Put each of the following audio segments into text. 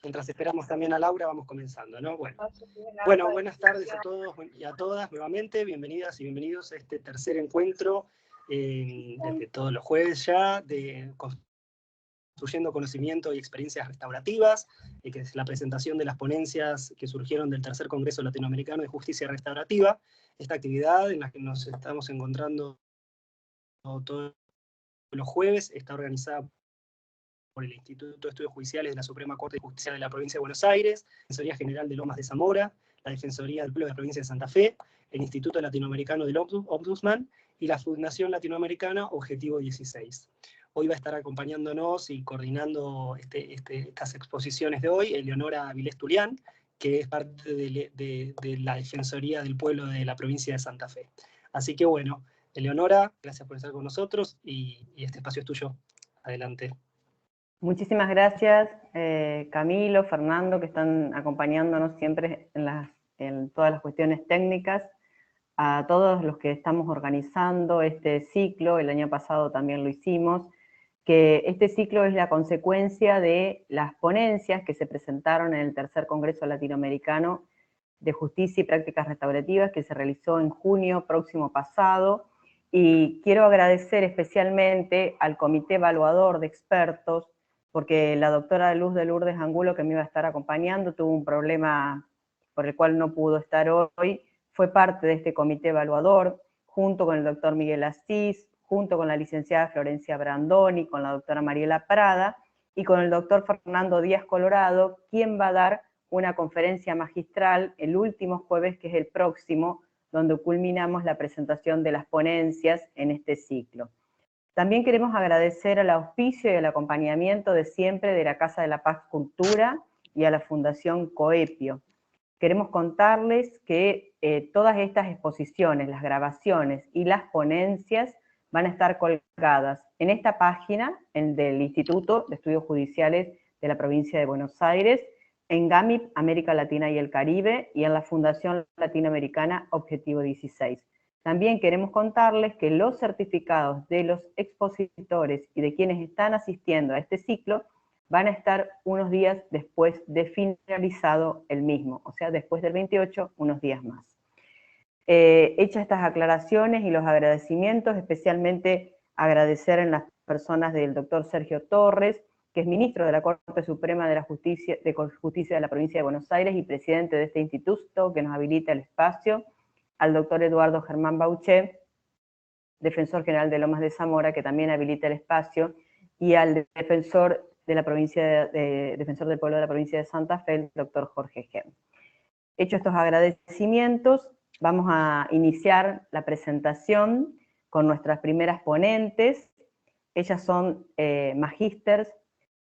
Mientras esperamos también a Laura, vamos comenzando, ¿no? Bueno, buenas tardes a todos y a todas nuevamente. Bienvenidas y bienvenidos a este tercer encuentro, desde todos los jueves ya, de Construyendo Conocimiento y Experiencias Restaurativas, que es la presentación de las ponencias que surgieron del Tercer Congreso Latinoamericano de Justicia Restaurativa. Esta actividad en la que nos estamos encontrando todos los jueves está organizada por el Instituto de Estudios Judiciales de la Suprema Corte de Justicia de la Provincia de Buenos Aires, la Defensoría General de Lomas de Zamora, la Defensoría del Pueblo de la Provincia de Santa Fe, el Instituto Latinoamericano del Ombudsman y la Fundación Latinoamericana Objetivo 16. Hoy va a estar acompañándonos y coordinando estas exposiciones de hoy Eleonora Avilés Tulián, que es parte de la Defensoría del Pueblo de la Provincia de Santa Fe. Así que bueno, Eleonora, gracias por estar con nosotros y este espacio es tuyo. Adelante. Muchísimas gracias, Camilo, Fernando, que están acompañándonos siempre en todas las cuestiones técnicas, a todos los que estamos organizando este ciclo. El año pasado también lo hicimos, que este ciclo es la consecuencia de las ponencias que se presentaron en el Tercer Congreso Latinoamericano de Justicia y Prácticas Restaurativas, que se realizó en junio próximo pasado, y quiero agradecer especialmente al Comité Evaluador de Expertos, porque la doctora Luz de Lourdes Angulo, que me iba a estar acompañando, tuvo un problema por el cual no pudo estar hoy, fue parte de este comité evaluador, junto con el doctor Miguel Asís, junto con la licenciada Florencia Brandoni, con la doctora Mariela Prada, y con el doctor Fernando Díaz Colorado, quien va a dar una conferencia magistral el último jueves, que es el próximo, donde culminamos la presentación de las ponencias en este ciclo. También queremos agradecer al auspicio y al acompañamiento de siempre de la Casa de la Paz Cultura y a la Fundación Coepio. Queremos contarles que todas estas exposiciones, las grabaciones y las ponencias van a estar colgadas en esta página del Instituto de Estudios Judiciales de la Provincia de Buenos Aires, en GAMIP América Latina y el Caribe y en la Fundación Latinoamericana Objetivo 16. También queremos contarles que los certificados de los expositores y de quienes están asistiendo a este ciclo van a estar unos días después de finalizado el mismo, o sea, después del 28, unos días más. Hechas estas aclaraciones y los agradecimientos, especialmente agradecer en las personas del doctor Sergio Torres, que es ministro de la Corte Suprema de Justicia de la Provincia de Buenos Aires y presidente de este instituto que nos habilita el espacio, al doctor Eduardo Germán Bauché, defensor general de Lomas de Zamora, que también habilita el espacio, y al defensor del pueblo de la provincia de Santa Fe, el doctor Jorge Gem. Hechos estos agradecimientos, vamos a iniciar la presentación con nuestras primeras ponentes. Ellas son magísters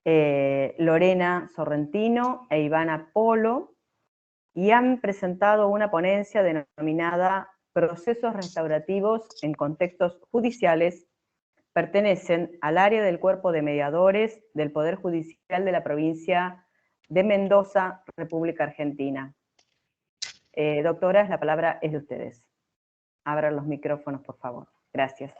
Lorena Sorrentino e Ivana Polo, y han presentado una ponencia denominada Procesos restaurativos en contextos judiciales. Pertenecen al área del Cuerpo de Mediadores del Poder Judicial de la provincia de Mendoza, República Argentina. Doctoras, la palabra es de ustedes. Abran los micrófonos, por favor. Gracias.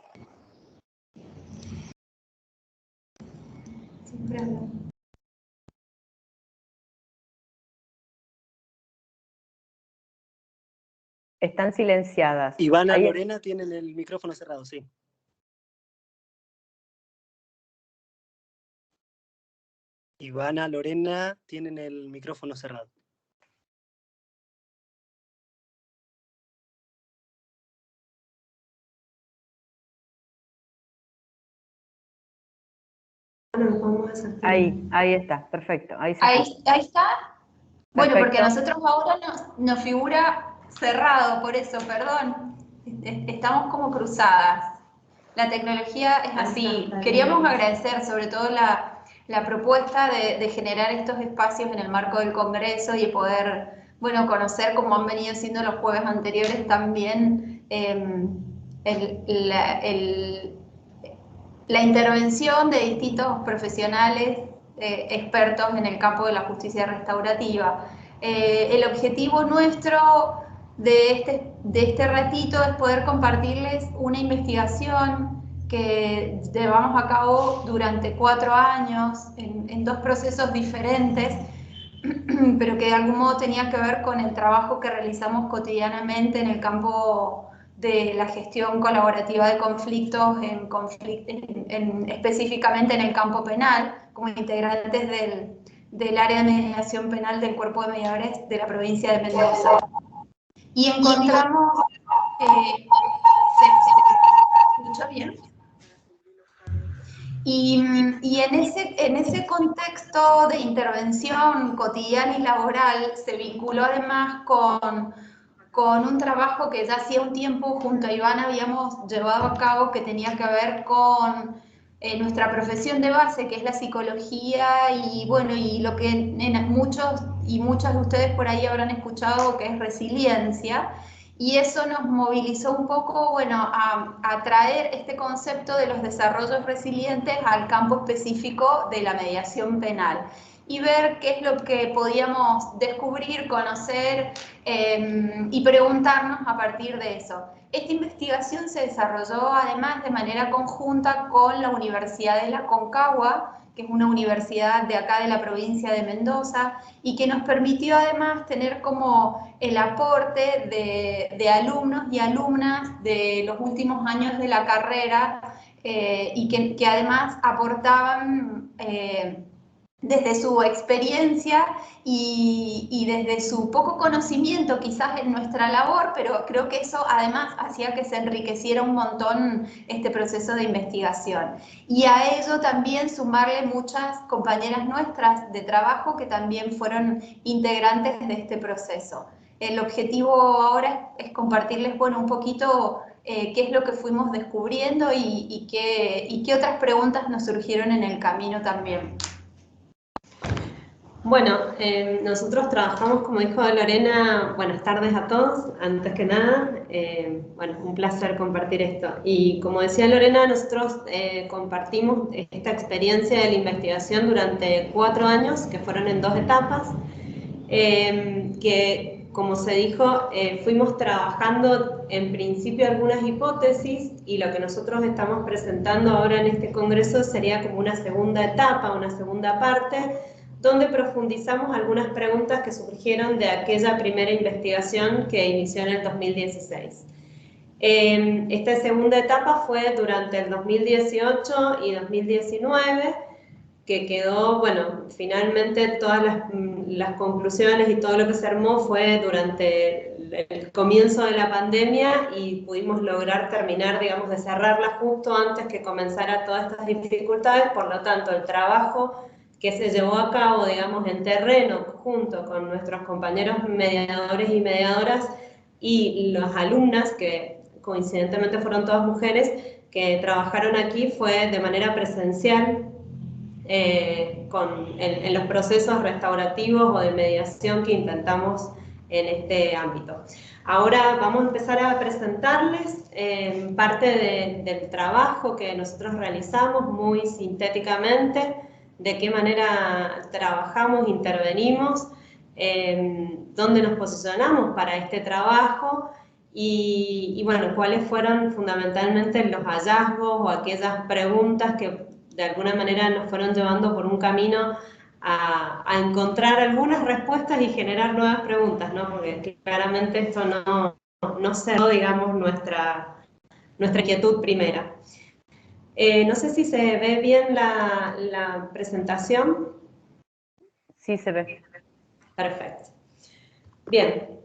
Están silenciadas. Ivana, Lorena tienen el micrófono cerrado, sí. Ivana, Lorena tienen el micrófono cerrado. Ahí está, perfecto. Ahí está. Bueno, Perfecto. porque a nosotros ahora nos figura cerrado, por eso, perdón. Estamos como cruzadas. La tecnología es así. Queríamos agradecer sobre todo la propuesta de generar estos espacios en el marco del Congreso y poder, bueno, conocer, como han venido siendo los jueves anteriores también, la intervención de distintos profesionales expertos en el campo de la justicia restaurativa. El objetivo nuestro de este ratito es poder compartirles una investigación que llevamos a cabo durante 4 años en 2 procesos diferentes, pero que de algún modo tenía que ver con el trabajo que realizamos cotidianamente en el campo de la gestión colaborativa de conflictos, específicamente en el campo penal, como integrantes del área de mediación penal del Cuerpo de Mediadores de la provincia de Mendoza. Y encontramos... ¿se escucha bien? Y en ese contexto de intervención cotidiana y laboral se vinculó además con un trabajo que ya hacía un tiempo junto a Iván habíamos llevado a cabo, que tenía que ver con nuestra profesión de base, que es la psicología, y bueno, y lo que muchos y muchas de ustedes por ahí habrán escuchado, que es resiliencia. Y eso nos movilizó un poco, bueno, a traer este concepto de los desarrollos resilientes al campo específico de la mediación penal y ver qué es lo que podíamos descubrir, conocer y preguntarnos a partir de eso. Esta investigación se desarrolló además de manera conjunta con la Universidad de la Aconcagua, que es una universidad de acá de la provincia de Mendoza, y que nos permitió además tener como el aporte de alumnos y alumnas de los últimos años de la carrera y que además aportaban desde su experiencia y desde su poco conocimiento quizás en nuestra labor, pero creo que eso además hacía que se enriqueciera un montón este proceso de investigación. Y a ello también sumarle muchas compañeras nuestras de trabajo que también fueron integrantes de este proceso. El objetivo ahora es compartirles, bueno, un poquito qué es lo que fuimos descubriendo y qué otras preguntas nos surgieron en el camino también. Bueno, nosotros trabajamos, como dijo Lorena, buenas tardes a todos, antes que nada, bueno, un placer compartir esto. Y como decía Lorena, nosotros compartimos esta experiencia de la investigación durante 4 años, que fueron en 2 etapas, que, como se dijo, fuimos trabajando en principio algunas hipótesis, y lo que nosotros estamos presentando ahora en este congreso sería como una segunda etapa, una segunda parte, donde profundizamos algunas preguntas que surgieron de aquella primera investigación que inició en el 2016. Esta segunda etapa fue durante el 2018 y 2019, que quedó, bueno, finalmente todas las conclusiones y todo lo que se armó fue durante el comienzo de la pandemia, y pudimos lograr terminar, digamos, de cerrarla justo antes que comenzara todas estas dificultades. Por lo tanto, el trabajo que se llevó a cabo, digamos, en terreno, junto con nuestros compañeros mediadores y mediadoras y las alumnas, que coincidentemente fueron todas mujeres, que trabajaron aquí, fue de manera presencial en los procesos restaurativos o de mediación que intentamos en este ámbito. Ahora vamos a empezar a presentarles parte del trabajo que nosotros realizamos muy sintéticamente, de qué manera trabajamos, intervenimos, dónde nos posicionamos para este trabajo y bueno, cuáles fueron fundamentalmente los hallazgos o aquellas preguntas que de alguna manera nos fueron llevando por un camino a encontrar algunas respuestas y generar nuevas preguntas, ¿no? Porque claramente esto no cerró, digamos, nuestra inquietud primera. No sé si se ve bien la presentación. Sí, se ve. Perfecto. Bien.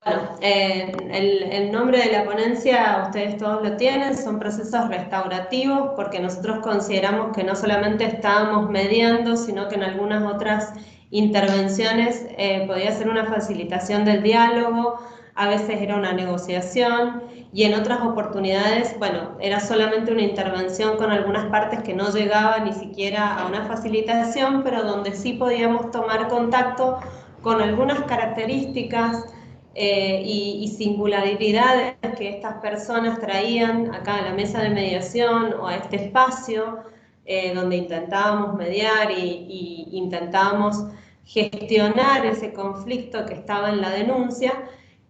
Bueno, el nombre de la ponencia ustedes todos lo tienen, son procesos restaurativos, porque nosotros consideramos que no solamente estábamos mediando, sino que en algunas otras intervenciones podía ser una facilitación del diálogo, a veces era una negociación, y en otras oportunidades, bueno, era solamente una intervención con algunas partes que no llegaba ni siquiera a una facilitación, pero donde sí podíamos tomar contacto con algunas características y singularidades que estas personas traían acá a la mesa de mediación o a este espacio donde intentábamos mediar y intentábamos gestionar ese conflicto que estaba en la denuncia.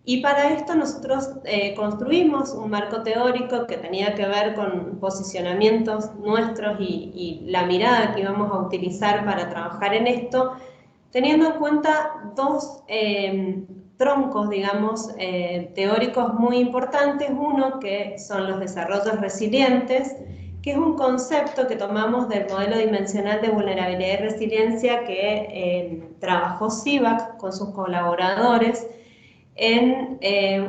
Y para esto nosotros construimos un marco teórico que tenía que ver con posicionamientos nuestros y la mirada que íbamos a utilizar para trabajar en esto, teniendo en cuenta dos troncos, digamos, teóricos muy importantes. Uno que son los desarrollos resilientes, que es un concepto que tomamos del modelo dimensional de vulnerabilidad y resiliencia que trabajó CIVAC con sus colaboradores en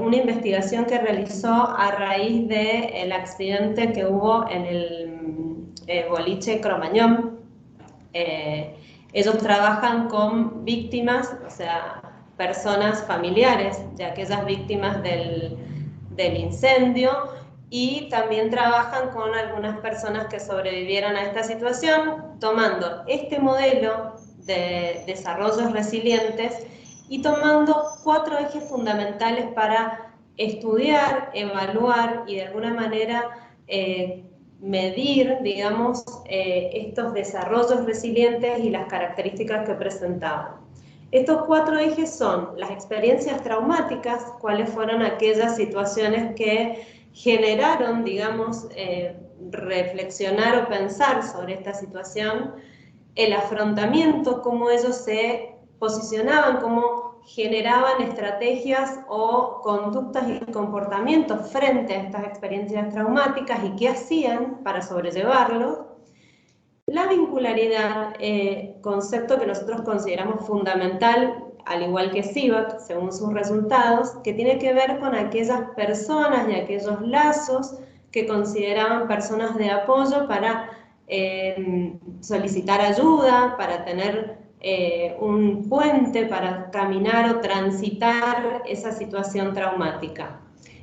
una investigación que realizó a raíz del accidente que hubo en el boliche Cromañón. Ellos trabajan con víctimas, o sea, personas familiares de aquellas víctimas del incendio, y también trabajan con algunas personas que sobrevivieron a esta situación, tomando este modelo de desarrollos resilientes y tomando 4 ejes fundamentales para estudiar, evaluar y de alguna manera medir, digamos, estos desarrollos resilientes y las características que presentaban. Estos 4 ejes son las experiencias traumáticas, cuáles fueron aquellas situaciones que generaron, digamos, reflexionar o pensar sobre esta situación, el afrontamiento, cómo ellos se posicionaban, cómo generaban estrategias o conductas y comportamientos frente a estas experiencias traumáticas y qué hacían para sobrellevarlo. La vincularidad, concepto que nosotros consideramos fundamental, al igual que CIVAC, según sus resultados, que tiene que ver con aquellas personas y aquellos lazos que consideraban personas de apoyo para solicitar ayuda, para tener un puente para caminar o transitar esa situación traumática.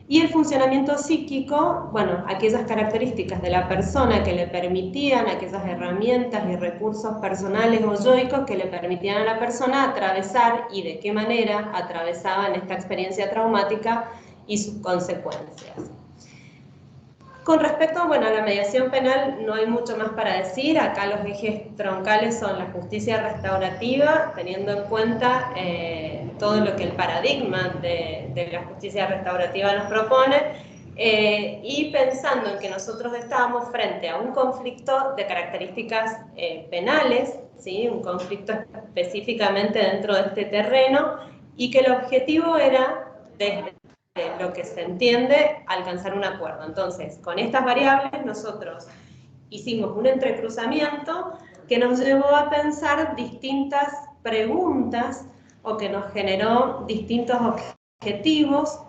Y el funcionamiento psíquico, bueno, aquellas características de la persona que le permitían, aquellas herramientas y recursos personales o yoicos que le permitían a la persona atravesar y de qué manera atravesaban esta experiencia traumática y sus consecuencias. Con respecto, bueno, a la mediación penal no hay mucho más para decir. Acá los ejes troncales son la justicia restaurativa, teniendo en cuenta todo lo que el paradigma de la justicia restaurativa nos propone, y pensando en que nosotros estábamos frente a un conflicto de características penales, ¿sí? Un conflicto específicamente dentro de este terreno, y que el objetivo era, desde lo que se entiende, alcanzar un acuerdo. Entonces, con estas variables nosotros hicimos un entrecruzamiento que nos llevó a pensar distintas preguntas o que nos generó distintos objetivos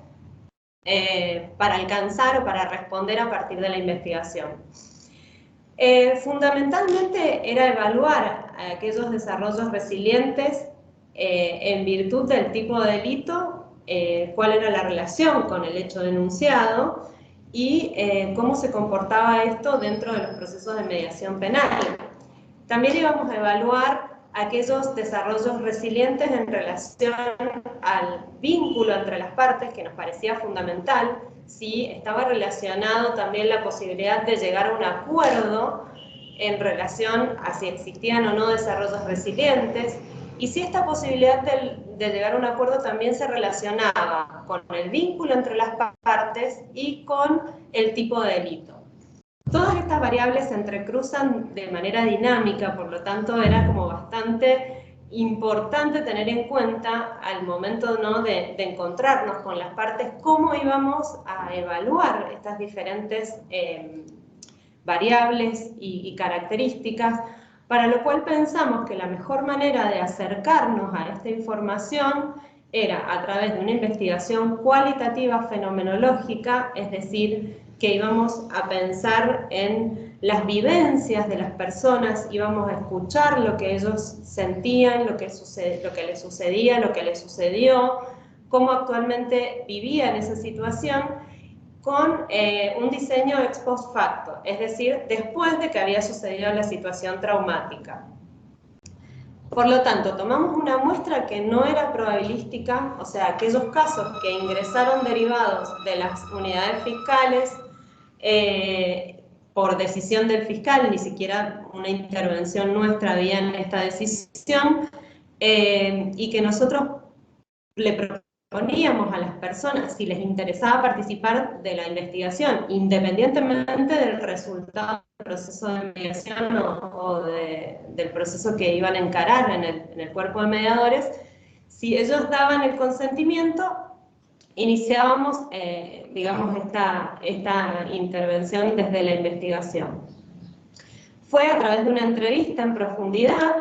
para alcanzar o para responder a partir de la investigación. Fundamentalmente era evaluar aquellos desarrollos resilientes en virtud del tipo de delito, cuál era la relación con el hecho denunciado y cómo se comportaba esto dentro de los procesos de mediación penal. También íbamos a evaluar aquellos desarrollos resilientes en relación al vínculo entre las partes, que nos parecía fundamental, si estaba relacionado también la posibilidad de llegar a un acuerdo en relación a si existían o no desarrollos resilientes, y si esta posibilidad de llegar a un acuerdo también se relacionaba con el vínculo entre las partes y con el tipo de delito. Todas estas variables se entrecruzan de manera dinámica, por lo tanto era como bastante importante tener en cuenta al momento, ¿no?, de encontrarnos con las partes, cómo íbamos a evaluar estas diferentes variables y características, para lo cual pensamos que la mejor manera de acercarnos a esta información era a través de una investigación cualitativa fenomenológica, es decir, que íbamos a pensar en las vivencias de las personas, íbamos a escuchar lo que ellos sentían, lo que les sucedía, lo que les sucedió, cómo actualmente vivían esa situación, con un diseño ex post facto, es decir, después de que había sucedido la situación traumática. Por lo tanto, tomamos una muestra que no era probabilística, o sea, aquellos casos que ingresaron derivados de las unidades fiscales por decisión del fiscal, ni siquiera una intervención nuestra había en esta decisión, y que nosotros le proponíamos a las personas si les interesaba participar de la investigación, independientemente del resultado del proceso de mediación o del proceso que iban a encarar en el cuerpo de mediadores, si ellos daban el consentimiento, iniciábamos, digamos, esta intervención desde la investigación. Fue a través de una entrevista en profundidad.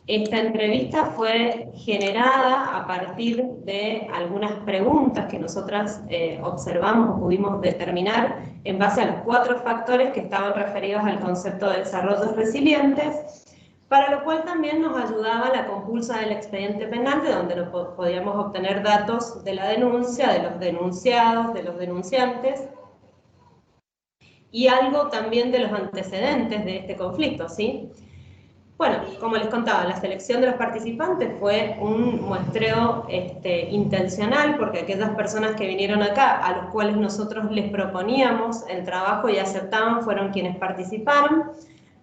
Esta entrevista fue generada a partir de algunas preguntas que nosotras observamos o pudimos determinar en base a los 4 factores que estaban referidos al concepto de desarrollos resilientes, para lo cual también nos ayudaba la compulsa del expediente penal, de donde podíamos obtener datos de la denuncia, de los denunciados, de los denunciantes, y algo también de los antecedentes de este conflicto, ¿sí? Bueno, como les contaba, la selección de los participantes fue un muestreo intencional, porque aquellas personas que vinieron acá, a los cuales nosotros les proponíamos el trabajo y aceptaban, fueron quienes participaron.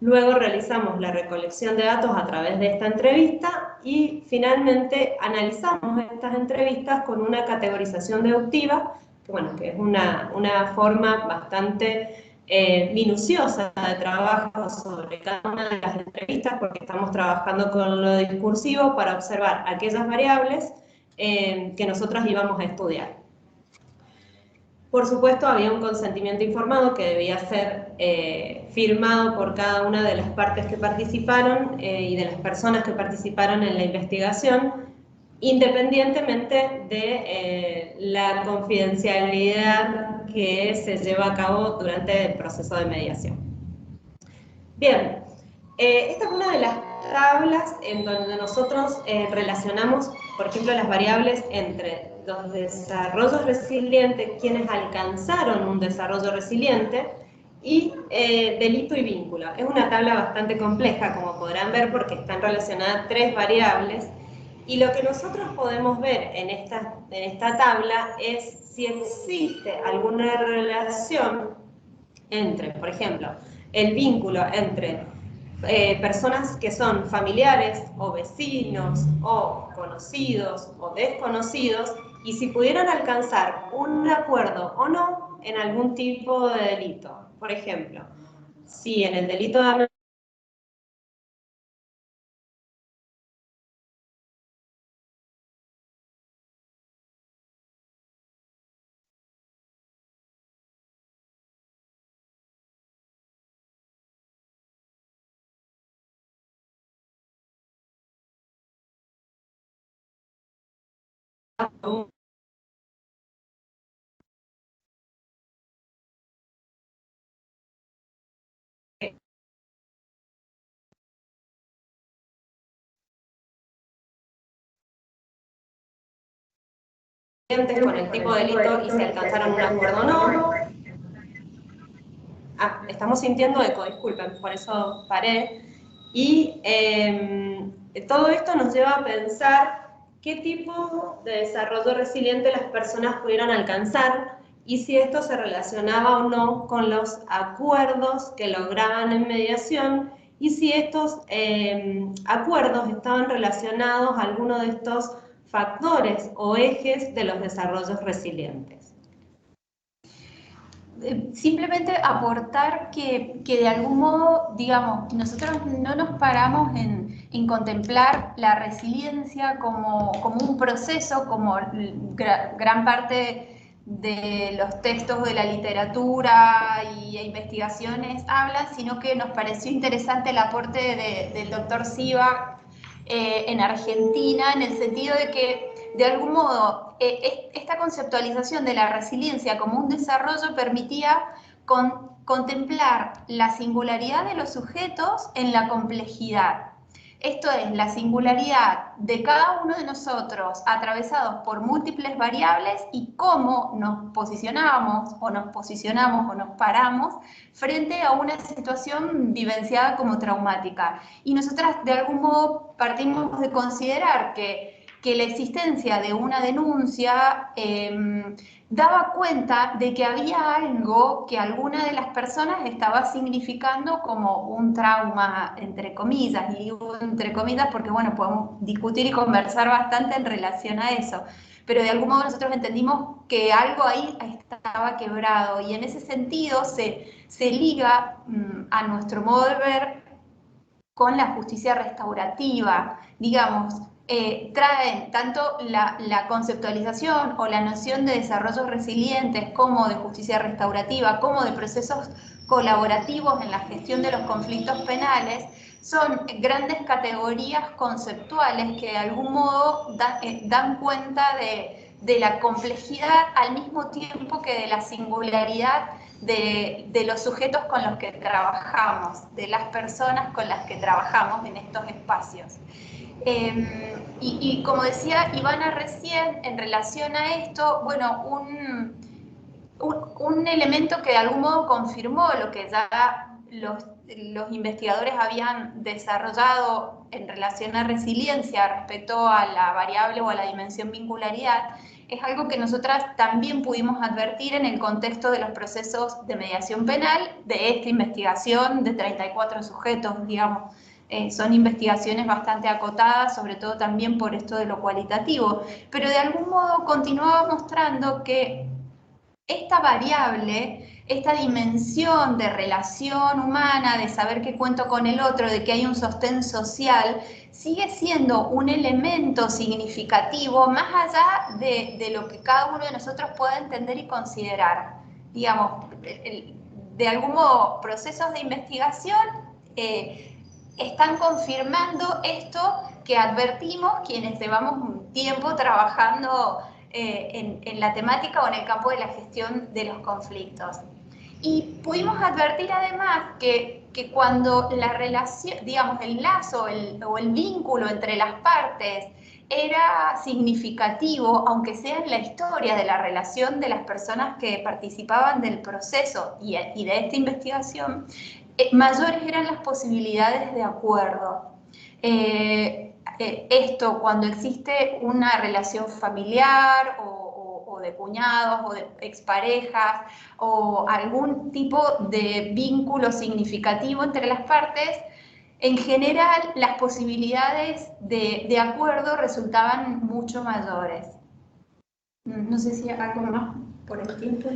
Luego realizamos la recolección de datos a través de esta entrevista y finalmente analizamos estas entrevistas con una categorización deductiva, que, bueno, que es una forma bastante minuciosa de trabajo sobre cada una de las entrevistas, porque estamos trabajando con lo discursivo para observar aquellas variables que nosotros íbamos a estudiar. Por supuesto, había un consentimiento informado que debía ser firmado por cada una de las partes que participaron y de las personas que participaron en la investigación, independientemente de la confidencialidad que se lleva a cabo durante el proceso de mediación. Bien, esta es una de las tablas en donde nosotros relacionamos, por ejemplo, las variables entre los desarrollos resilientes, quienes alcanzaron un desarrollo resiliente, y delito y vínculo. Es una tabla bastante compleja, como podrán ver, porque están relacionadas 3 variables, y lo que nosotros podemos ver en esta tabla es si existe alguna relación entre, por ejemplo, el vínculo entre personas que son familiares o vecinos o conocidos o desconocidos, y si pudieran alcanzar un acuerdo o no en algún tipo de delito. Por ejemplo, si en el delito de con el tipo de delito y si alcanzaron un acuerdo o no. Estamos sintiendo eco, disculpen, por eso paré. Y todo esto nos lleva a pensar qué tipo de desarrollo resiliente las personas pudieron alcanzar y si esto se relacionaba o no con los acuerdos que lograban en mediación y si estos acuerdos estaban relacionados a alguno de estos factores o ejes de los desarrollos resilientes. Simplemente aportar que de algún modo, digamos, nosotros no nos paramos en contemplar la resiliencia como un proceso, como gran parte de los textos de la literatura e investigaciones hablan, sino que nos pareció interesante el aporte del doctor Siva en Argentina, en el sentido de que, de algún modo, esta conceptualización de la resiliencia como un desarrollo permitía contemplar la singularidad de los sujetos en la complejidad. Esto es, la singularidad de cada uno de nosotros atravesados por múltiples variables y cómo nos posicionábamos o nos posicionamos o nos paramos frente a una situación vivenciada como traumática. Y nosotras de algún modo partimos de considerar que la existencia de una denuncia daba cuenta de que había algo que alguna de las personas estaba significando como un trauma, entre comillas, y digo entre comillas porque, bueno, podemos discutir y conversar bastante en relación a eso, pero de algún modo nosotros entendimos que algo ahí estaba quebrado, y en ese sentido se liga a nuestro modo de ver con la justicia restaurativa, digamos. Traen tanto la conceptualización o la noción de desarrollos resilientes como de justicia restaurativa, como de procesos colaborativos en la gestión de los conflictos penales, son grandes categorías conceptuales que de algún modo dan cuenta de la complejidad al mismo tiempo que de la singularidad de los sujetos con los que trabajamos, de las personas con las que trabajamos en estos espacios. Y como decía Ivana recién, en relación a esto, bueno, un elemento que de algún modo confirmó lo que ya los investigadores habían desarrollado en relación a resiliencia respecto a la variable o a la dimensión vincularidad, es algo que nosotras también pudimos advertir en el contexto de los procesos de mediación penal de esta investigación de 34 sujetos, digamos. Son investigaciones bastante acotadas, sobre todo también por esto de lo cualitativo, pero de algún modo continuaba mostrando que esta variable, esta dimensión de relación humana, de saber que cuento con el otro, de que hay un sostén social, sigue siendo un elemento significativo más allá de lo que cada uno de nosotros pueda entender y considerar. Digamos, de algún modo, procesos de investigación están confirmando esto que advertimos quienes llevamos un tiempo trabajando en la temática o en el campo de la gestión de los conflictos. Y pudimos advertir además que cuando la relación, digamos, el lazo o el vínculo entre las partes era significativo, aunque sea en la historia de la relación de las personas que participaban del proceso y de esta investigación, mayores eran las posibilidades de acuerdo. Esto cuando existe una relación familiar o de cuñados o de exparejas o algún tipo de vínculo significativo entre las partes, en general las posibilidades de acuerdo resultaban mucho mayores. No sé si algo más por el tiempo.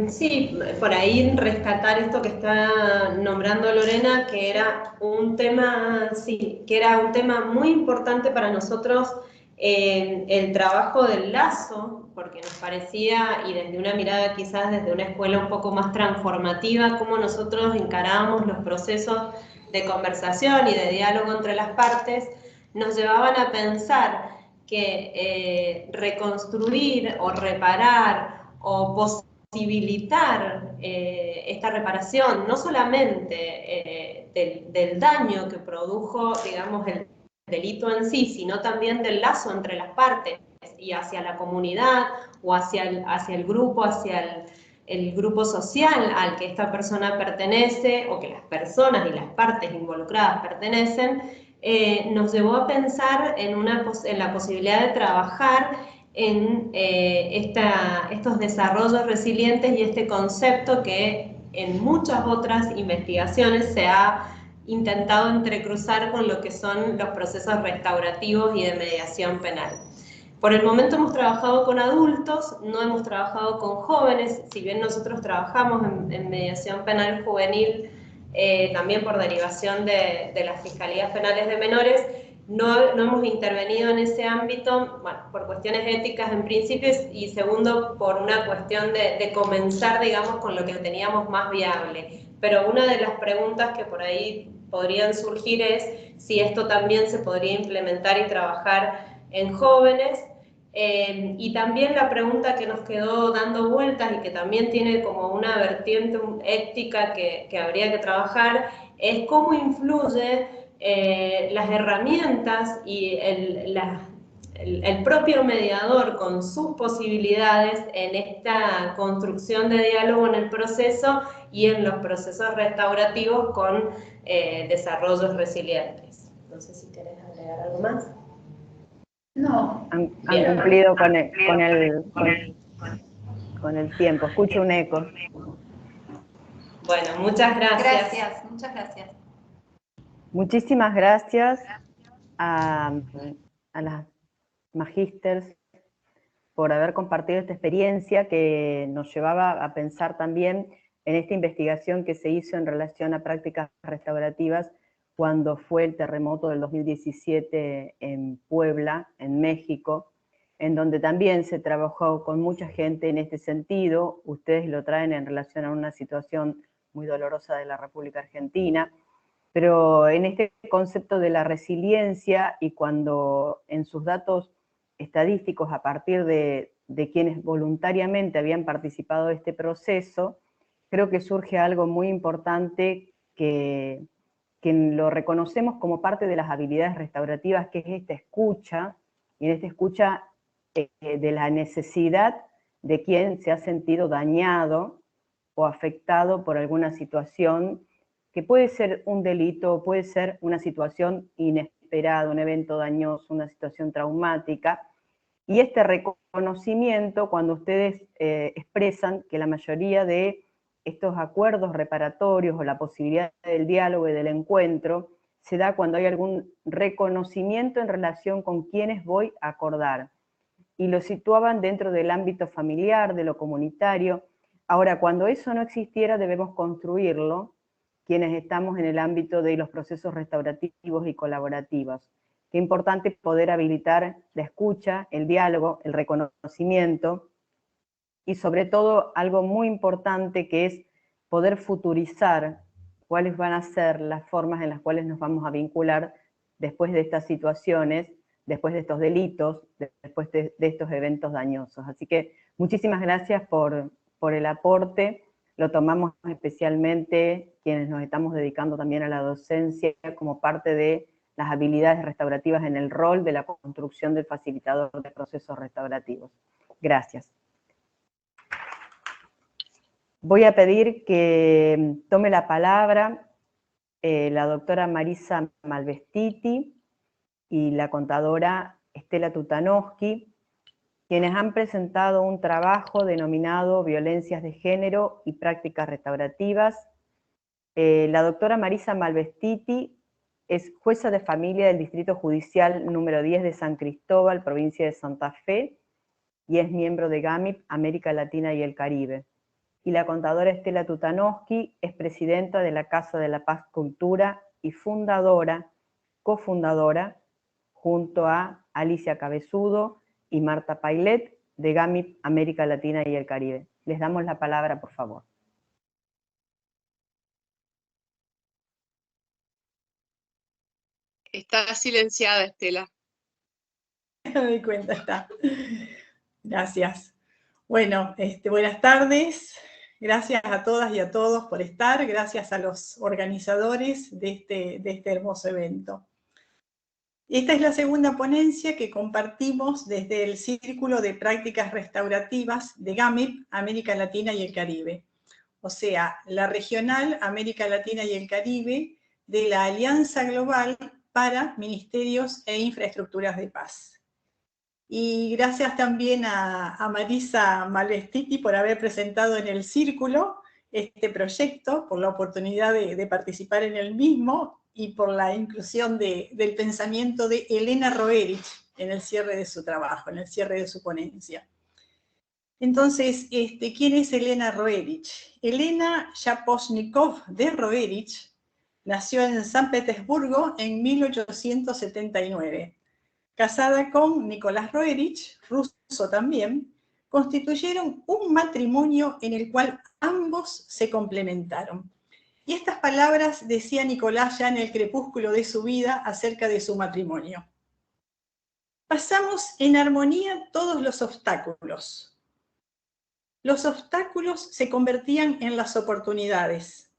Sí, por ahí rescatar esto que está nombrando Lorena, que era un tema, sí, que era un tema muy importante para nosotros, el trabajo del lazo, porque nos parecía, y desde una mirada quizás desde una escuela un poco más transformativa, cómo nosotros encarábamos los procesos de conversación y de diálogo entre las partes, nos llevaban a pensar que reconstruir o reparar o posibilitar esta reparación, no solamente del daño que produjo, digamos, el delito en sí, sino también del lazo entre las partes y hacia la comunidad o hacia el grupo, hacia el grupo social al que esta persona pertenece o que las personas y las partes involucradas pertenecen, nos llevó a pensar en la posibilidad de trabajar en estos desarrollos resilientes y este concepto que en muchas otras investigaciones se ha intentado entrecruzar con lo que son los procesos restaurativos y de mediación penal. Por el momento hemos trabajado con adultos, no hemos trabajado con jóvenes, si bien nosotros trabajamos en mediación penal juvenil, también por derivación de las fiscalías penales de menores, no hemos intervenido en ese ámbito, bueno, por cuestiones éticas en principio y segundo por una cuestión de comenzar, digamos, con lo que teníamos más viable. Pero una de las preguntas que por ahí podrían surgir es si esto también se podría implementar y trabajar en jóvenes. Y también la pregunta que nos quedó dando vueltas y que también tiene como una vertiente ética que habría que trabajar es cómo influye las herramientas y el propio mediador con sus posibilidades en esta construcción de diálogo en el proceso y en los procesos restaurativos con desarrollos resilientes. No sé si querés agregar algo más. No. Han cumplido con el tiempo. Escucho un eco. Bueno, muchas gracias. Gracias, muchas gracias. Muchísimas gracias a las magísters por haber compartido esta experiencia que nos llevaba a pensar también en esta investigación que se hizo en relación a prácticas restaurativas cuando fue el terremoto del 2017 en Puebla, en México, en donde también se trabajó con mucha gente en este sentido. Ustedes lo traen en relación a una situación muy dolorosa de la República Argentina, pero en este concepto de la resiliencia y cuando en sus datos estadísticos a partir de quienes voluntariamente habían participado de este proceso, creo que surge algo muy importante que lo reconocemos como parte de las habilidades restaurativas, que es esta escucha, y en esta escucha de la necesidad de quien se ha sentido dañado o afectado por alguna situación, que puede ser un delito, puede ser una situación inesperada, un evento dañoso, una situación traumática, y este reconocimiento, cuando ustedes expresan que la mayoría de estos acuerdos reparatorios o la posibilidad del diálogo y del encuentro se da cuando hay algún reconocimiento en relación con quienes voy a acordar. Y lo situaban dentro del ámbito familiar, de lo comunitario. Ahora, cuando eso no existiera, debemos construirlo, quienes estamos en el ámbito de los procesos restaurativos y colaborativos. Qué importante poder habilitar la escucha, el diálogo, el reconocimiento, y sobre todo algo muy importante que es poder futurizar cuáles van a ser las formas en las cuales nos vamos a vincular después de estas situaciones, después de estos delitos, después de estos eventos dañosos. Así que muchísimas gracias por el aporte. Lo tomamos especialmente quienes nos estamos dedicando también a la docencia como parte de las habilidades restaurativas en el rol de la construcción del facilitador de procesos restaurativos. Gracias. Voy a pedir que tome la palabra la doctora Marisa Malvestiti y la contadora Estela Tutanowski, quienes han presentado un trabajo denominado Violencias de Género y Prácticas Restaurativas. La doctora Marisa Malvestiti es jueza de familia del Distrito Judicial número 10 de San Cristóbal, provincia de Santa Fe, y es miembro de GAMIP, América Latina y el Caribe. Y la contadora Estela Tutanowski es presidenta de la Casa de la Paz Cultura y fundadora, cofundadora, junto a Alicia Cabezudo y Marta Pailet, de GAMIP, América Latina y el Caribe. Les damos la palabra, por favor. Está silenciada, Estela. Me doy cuenta, está. Gracias. Bueno, buenas tardes. Gracias a todas y a todos por estar. Gracias a los organizadores de este hermoso evento. Esta es la segunda ponencia que compartimos desde el Círculo de Prácticas Restaurativas de GAMIP, América Latina y el Caribe. O sea, la regional América Latina y el Caribe de la Alianza Global para Ministerios e Infraestructuras de Paz. Y gracias también a Marisa Malvestiti por haber presentado en el Círculo este proyecto, por la oportunidad de participar en el mismo y por la inclusión del pensamiento de Elena Roerich en el cierre de su trabajo, en el cierre de su ponencia. Entonces, ¿quién es Elena Roerich? Elena Shaposhnikov de Roerich nació en San Petersburgo en 1879. Casada con Nicolás Roerich, ruso también, constituyeron un matrimonio en el cual ambos se complementaron. Y estas palabras decía Nicolás ya en el crepúsculo de su vida acerca de su matrimonio. Pasamos en armonía todos los obstáculos. Los obstáculos se convertían en las oportunidades.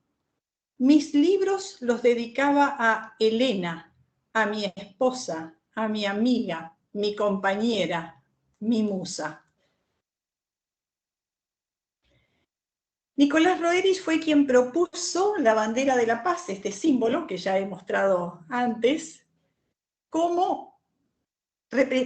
Mis libros los dedicaba a Elena, a mi esposa, a mi amiga, mi compañera, mi musa. Nicolás Roerich fue quien propuso la bandera de la paz, este símbolo que ya he mostrado antes,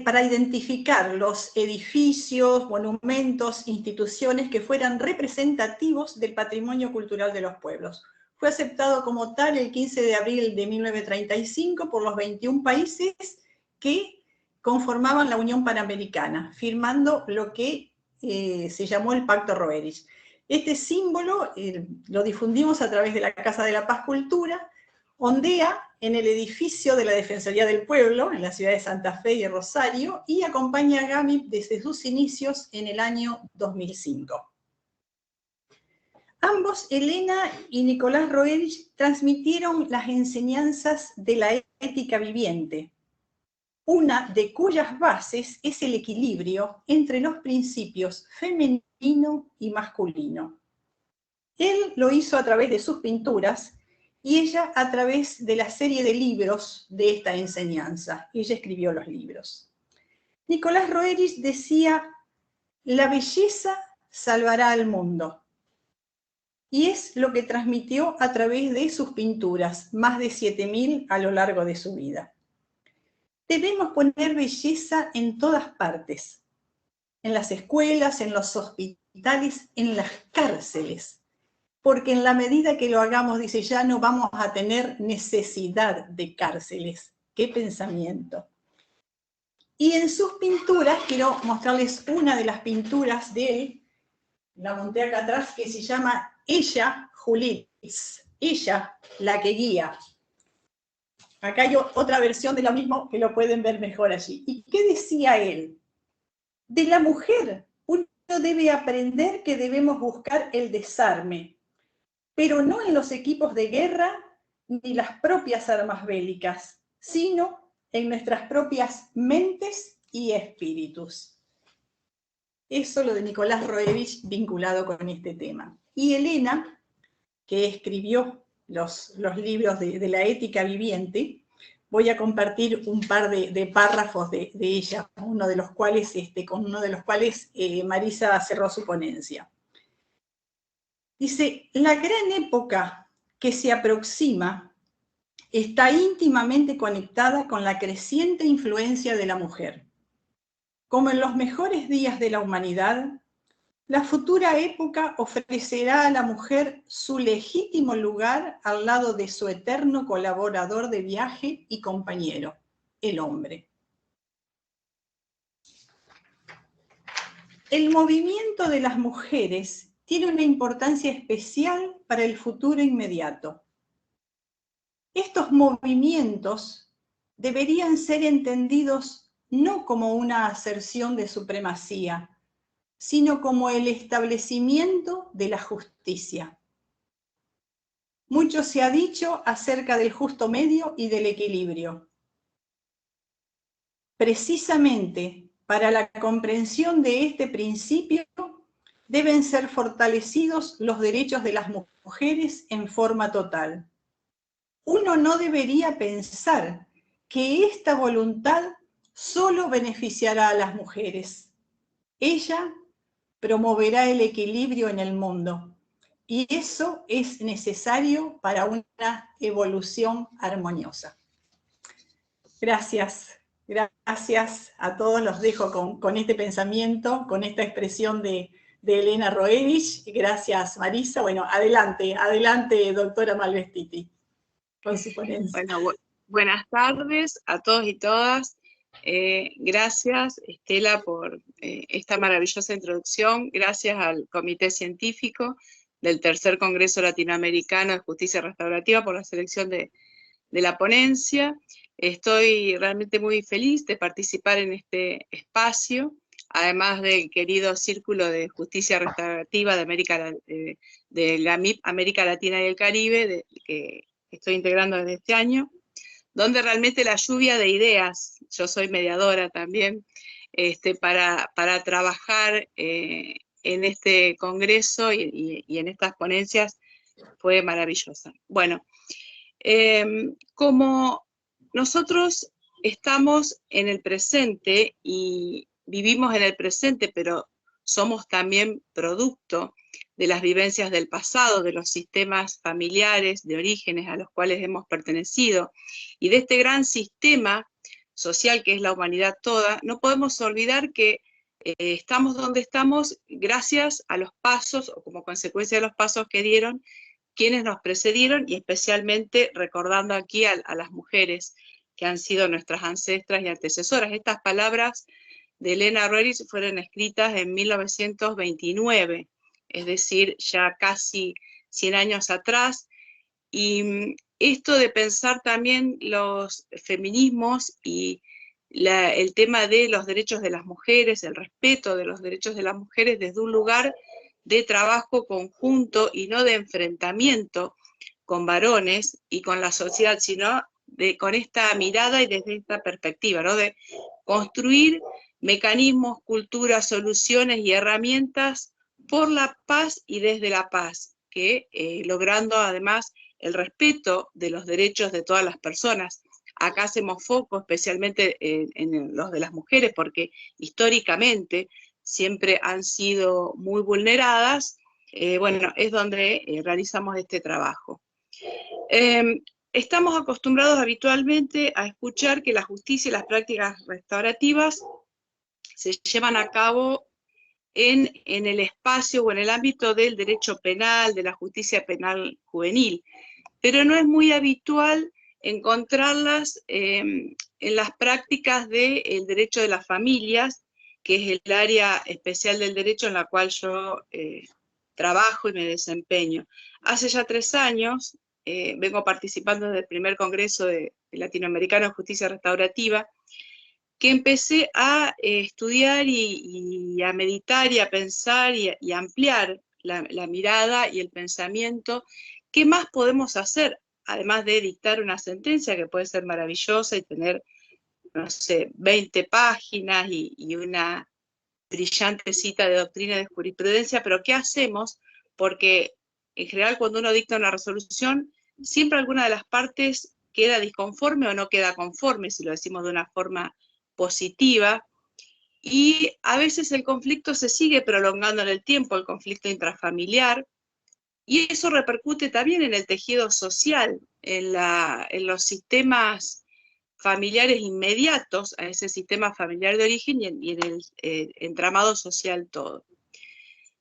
para identificar los edificios, monumentos, instituciones que fueran representativos del patrimonio cultural de los pueblos. Fue aceptado como tal el 15 de abril de 1935 por los 21 países que conformaban la Unión Panamericana, firmando lo que se llamó el Pacto Roerich. Este símbolo lo difundimos a través de la Casa de la Paz Cultura, ondea en el edificio de la Defensoría del Pueblo, en la ciudad de Santa Fe y Rosario, y acompaña a GAMIP desde sus inicios en el año 2005. Ambos, Elena y Nicolás Roerich, transmitieron las enseñanzas de la ética viviente, una de cuyas bases es el equilibrio entre los principios femenino y masculino. Él lo hizo a través de sus pinturas y ella a través de la serie de libros de esta enseñanza. Ella escribió los libros. Nicolás Roerich decía, la belleza salvará al mundo. Y es lo que transmitió a través de sus pinturas, más de 7.000 a lo largo de su vida. Debemos poner belleza en todas partes, en las escuelas, en los hospitales, en las cárceles, porque en la medida que lo hagamos, dice, ya no vamos a tener necesidad de cárceles. ¡Qué pensamiento! Y en sus pinturas, quiero mostrarles una de las pinturas de él, la monté acá atrás, que se llama Ella, Julitz, ella, la que guía. Acá hay otra versión de lo mismo que lo pueden ver mejor allí. ¿Y qué decía él? De la mujer, uno debe aprender que debemos buscar el desarme, pero no en los equipos de guerra ni las propias armas bélicas, sino en nuestras propias mentes y espíritus. Eso lo de Nicolás Roerich vinculado con este tema. Y Elena, que escribió los libros de la ética viviente, voy a compartir un par de párrafos de ella, con uno de los cuales Marisa cerró su ponencia. Dice, la gran época que se aproxima está íntimamente conectada con la creciente influencia de la mujer. Como en los mejores días de la humanidad, la futura época ofrecerá a la mujer su legítimo lugar al lado de su eterno colaborador de viaje y compañero, el hombre. El movimiento de las mujeres tiene una importancia especial para el futuro inmediato. Estos movimientos deberían ser entendidos no como una aserción de supremacía, sino como el establecimiento de la justicia. Mucho se ha dicho acerca del justo medio y del equilibrio. Precisamente para la comprensión de este principio deben ser fortalecidos los derechos de las mujeres en forma total. Uno no debería pensar que esta voluntad solo beneficiará a las mujeres. Ella promoverá el equilibrio en el mundo, y eso es necesario para una evolución armoniosa. Gracias, gracias a todos, los dejo con este pensamiento, con esta expresión de Elena Roerich. Gracias, Marisa. Bueno, adelante, doctora Malvestiti, con su ponencia. Bueno, buenas tardes a todos y todas. Gracias, Estela, por esta maravillosa introducción. Gracias al Comité Científico del Tercer Congreso Latinoamericano de Justicia Restaurativa por la selección de la ponencia. Estoy realmente muy feliz de participar en este espacio, además del querido Círculo de Justicia Restaurativa de la MIP América Latina y el Caribe, que estoy integrando desde este año, donde realmente la lluvia de ideas, yo soy mediadora también, para trabajar en este congreso y en estas ponencias fue maravillosa. Bueno, como nosotros estamos en el presente y vivimos en el presente, pero somos también producto de las vivencias del pasado, de los sistemas familiares, de orígenes a los cuales hemos pertenecido, y de este gran sistema social que es la humanidad toda, no podemos olvidar que estamos donde estamos gracias a los pasos, o como consecuencia de los pasos que dieron quienes nos precedieron, y especialmente recordando aquí a las mujeres que han sido nuestras ancestras y antecesoras. Estas palabras de Elena Roerich fueron escritas en 1929, es decir, ya casi 100 años atrás, y esto de pensar también los feminismos y el tema de los derechos de las mujeres, el respeto de los derechos de las mujeres desde un lugar de trabajo conjunto y no de enfrentamiento con varones y con la sociedad, sino con esta mirada y desde esta perspectiva, ¿no? De construir mecanismos, culturas, soluciones y herramientas por la paz y desde la paz, que logrando además el respeto de los derechos de todas las personas. Acá hacemos foco especialmente en los de las mujeres, porque históricamente siempre han sido muy vulneradas. Bueno, es donde realizamos este trabajo. Estamos acostumbrados habitualmente a escuchar que la justicia y las prácticas restaurativas se llevan a cabo en el espacio o en el ámbito del derecho penal, de la justicia penal juvenil, pero no es muy habitual encontrarlas en las prácticas del derecho de las familias, que es el área especial del derecho en la cual yo trabajo y me desempeño. Hace ya 3 años vengo participando del primer Congreso Latinoamericano de Justicia Restaurativa, que empecé a estudiar y a meditar y a pensar y a ampliar la mirada y el pensamiento. ¿Qué más podemos hacer? Además de dictar una sentencia que puede ser maravillosa y tener, no sé, 20 páginas y una brillante cita de doctrina de jurisprudencia, pero ¿qué hacemos? Porque en general cuando uno dicta una resolución, siempre alguna de las partes queda disconforme o no queda conforme, si lo decimos de una forma positiva, y a veces el conflicto se sigue prolongando en el tiempo, el conflicto intrafamiliar, y eso repercute también en el tejido social, en los sistemas familiares inmediatos a ese sistema familiar de origen y en el entramado social todo.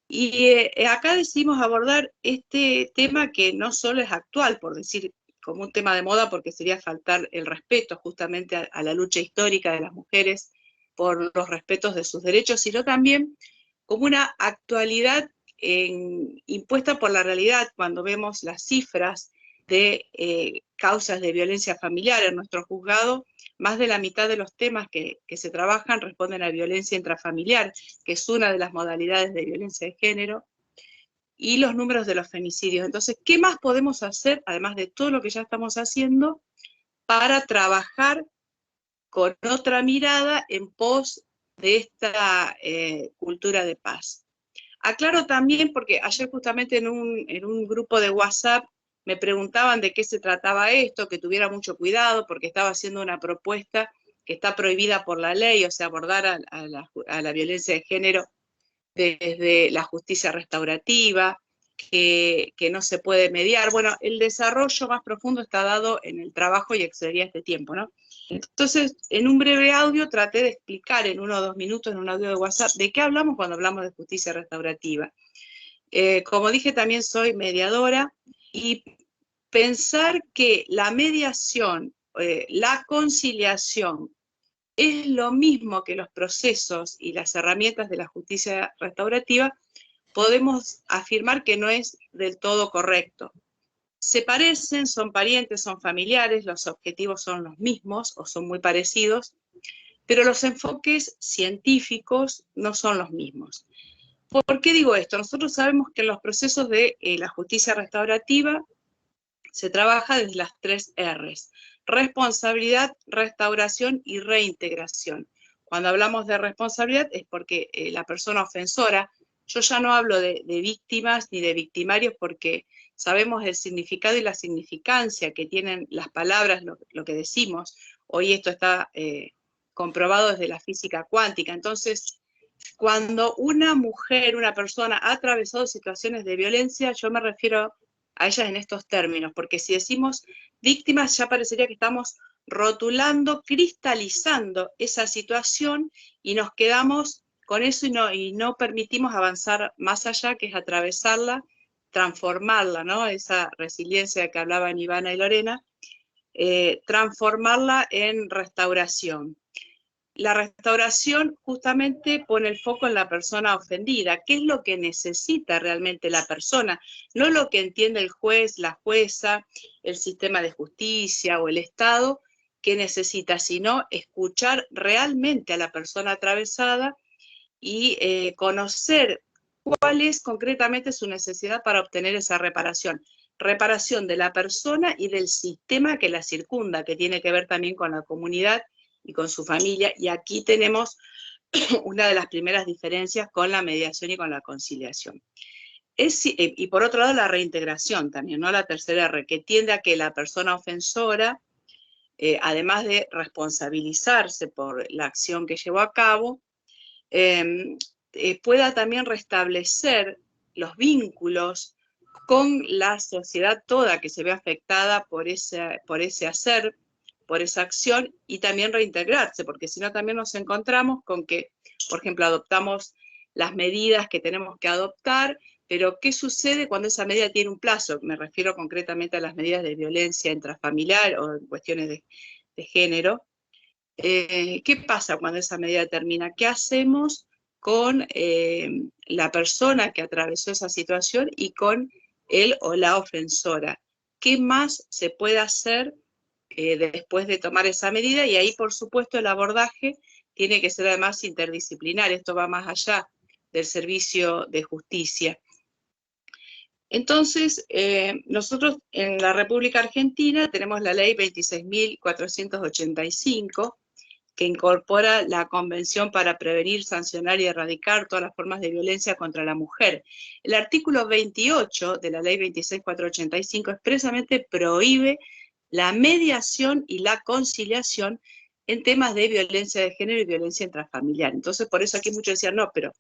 Y acá decidimos abordar este tema que no solo es actual, por decir como un tema de moda, porque sería faltar el respeto justamente a la lucha histórica de las mujeres por los respetos de sus derechos, sino también como una actualidad impuesta por la realidad cuando vemos las cifras de causas de violencia familiar en nuestro juzgado. Más de la mitad de los temas que se trabajan responden a violencia intrafamiliar, que es una de las modalidades de violencia de género, y los números de los femicidios. Entonces, ¿qué más podemos hacer, además de todo lo que ya estamos haciendo, para trabajar con otra mirada en pos de esta cultura de paz? Aclaro también, porque ayer justamente en un grupo de WhatsApp me preguntaban de qué se trataba esto, que tuviera mucho cuidado, porque estaba haciendo una propuesta que está prohibida por la ley, o sea, abordar a la violencia de género desde la justicia restaurativa, que no se puede mediar. Bueno, el desarrollo más profundo está dado en el trabajo y excedería este tiempo, ¿no? Entonces, en un breve audio traté de explicar en 1 o 2 minutos en un audio de WhatsApp de qué hablamos cuando hablamos de justicia restaurativa. Como dije, también soy mediadora, y pensar que la mediación, la conciliación, es lo mismo que los procesos y las herramientas de la justicia restaurativa, podemos afirmar que no es del todo correcto. Se parecen, son parientes, son familiares, los objetivos son los mismos o son muy parecidos, pero los enfoques científicos no son los mismos. ¿Por qué digo esto? Nosotros sabemos que en los procesos de la justicia restaurativa se trabaja desde las 3 R's: responsabilidad, restauración y reintegración. Cuando hablamos de responsabilidad es porque la persona ofensora, yo ya no hablo de víctimas ni de victimarios, porque sabemos el significado y la significancia que tienen las palabras, lo que decimos. Hoy esto está comprobado desde la física cuántica. Entonces, cuando una mujer, una persona ha atravesado situaciones de violencia, yo me refiero a ellas en estos términos, porque si decimos víctimas ya parecería que estamos rotulando, cristalizando esa situación y nos quedamos con eso y no permitimos avanzar más allá, que es atravesarla, transformarla, ¿no? Esa resiliencia que hablaban Ivana y Lorena, transformarla en restauración. La restauración justamente pone el foco en la persona ofendida. ¿Qué es lo que necesita realmente la persona? No lo que entiende el juez, la jueza, el sistema de justicia o el Estado, que necesita, sino escuchar realmente a la persona atravesada y conocer cuál es concretamente su necesidad para obtener esa reparación. Reparación de la persona y del sistema que la circunda, que tiene que ver también con la comunidad y con su familia, y aquí tenemos una de las primeras diferencias con la mediación y con la conciliación. Y por otro lado la reintegración también, ¿no? La tercera R, que tiende a que la persona ofensora, además de responsabilizarse por la acción que llevó a cabo, pueda también restablecer los vínculos con la sociedad toda que se ve afectada por ese hacer, por esa acción, y también reintegrarse, porque si no también nos encontramos con que, por ejemplo, adoptamos las medidas que tenemos que adoptar, pero ¿qué sucede cuando esa medida tiene un plazo? Me refiero concretamente a las medidas de violencia intrafamiliar o en cuestiones de género. ¿Qué pasa cuando esa medida termina? ¿Qué hacemos con la persona que atravesó esa situación y con él o la ofensora? ¿Qué más se puede hacer después de tomar esa medida? Y ahí, por supuesto, el abordaje tiene que ser además interdisciplinar. Esto va más allá del servicio de justicia. Entonces, nosotros en la República Argentina tenemos la ley 26.485, que incorpora la Convención para prevenir, sancionar y erradicar todas las formas de violencia contra la mujer. El artículo 28 de la ley 26.485 expresamente prohíbe la mediación y la conciliación en temas de violencia de género y violencia intrafamiliar. Entonces, por eso aquí muchos decían, no, pero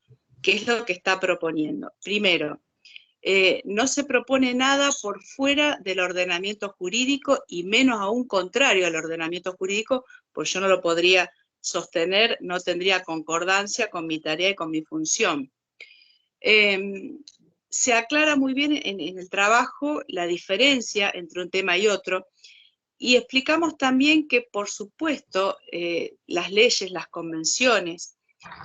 ¿qué es lo que está proponiendo? Primero, no se propone nada por fuera del ordenamiento jurídico y menos aún contrario al ordenamiento jurídico, pues yo no lo podría sostener, no tendría concordancia con mi tarea y con mi función. Se aclara muy bien en el trabajo la diferencia entre un tema y otro, y explicamos también que, por supuesto, las leyes, las convenciones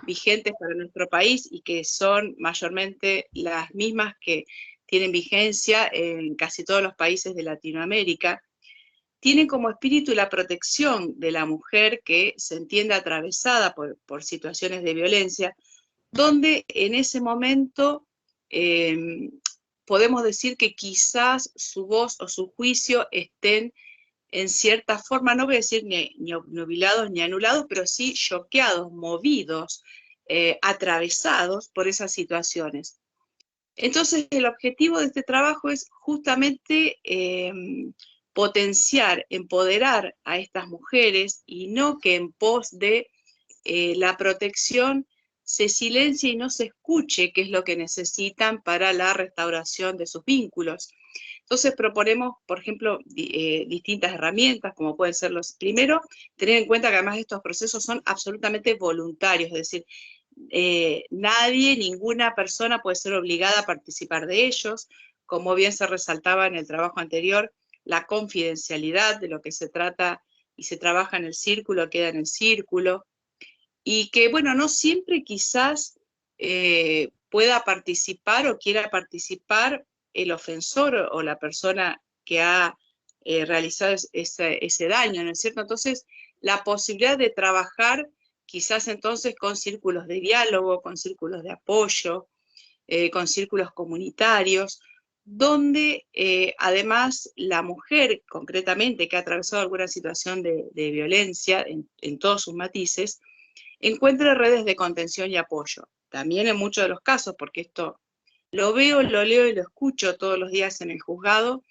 vigentes para nuestro país y que son mayormente las mismas que tienen vigencia en casi todos los países de Latinoamérica, tienen como espíritu la protección de la mujer que se entiende atravesada por situaciones de violencia, donde en ese momento podemos decir que quizás su voz o su juicio estén en cierta forma, no voy a decir ni obnubilados ni anulados, pero sí choqueados, movidos, atravesados por esas situaciones. Entonces, el objetivo de este trabajo es justamente potenciar, empoderar a estas mujeres, y no que en pos de la protección se silencie y no se escuche qué es lo que necesitan para la restauración de sus vínculos. Entonces proponemos, por ejemplo, distintas herramientas, como pueden ser los... Primero, tener en cuenta que además estos procesos son absolutamente voluntarios, es decir, nadie, ninguna persona puede ser obligada a participar de ellos. Como bien se resaltaba en el trabajo anterior, la confidencialidad de lo que se trata y se trabaja en el círculo queda en el círculo, y que, bueno, no siempre quizás pueda participar o quiera participar el ofensor o la persona que ha realizado ese daño, ¿no es cierto? Entonces, la posibilidad de trabajar quizás entonces con círculos de diálogo, con círculos de apoyo, con círculos comunitarios, donde además la mujer, concretamente, que ha atravesado alguna situación de violencia en todos sus matices, encuentre redes de contención y apoyo. También en muchos de los casos, porque esto lo veo, lo leo y lo escucho todos los días en el juzgado,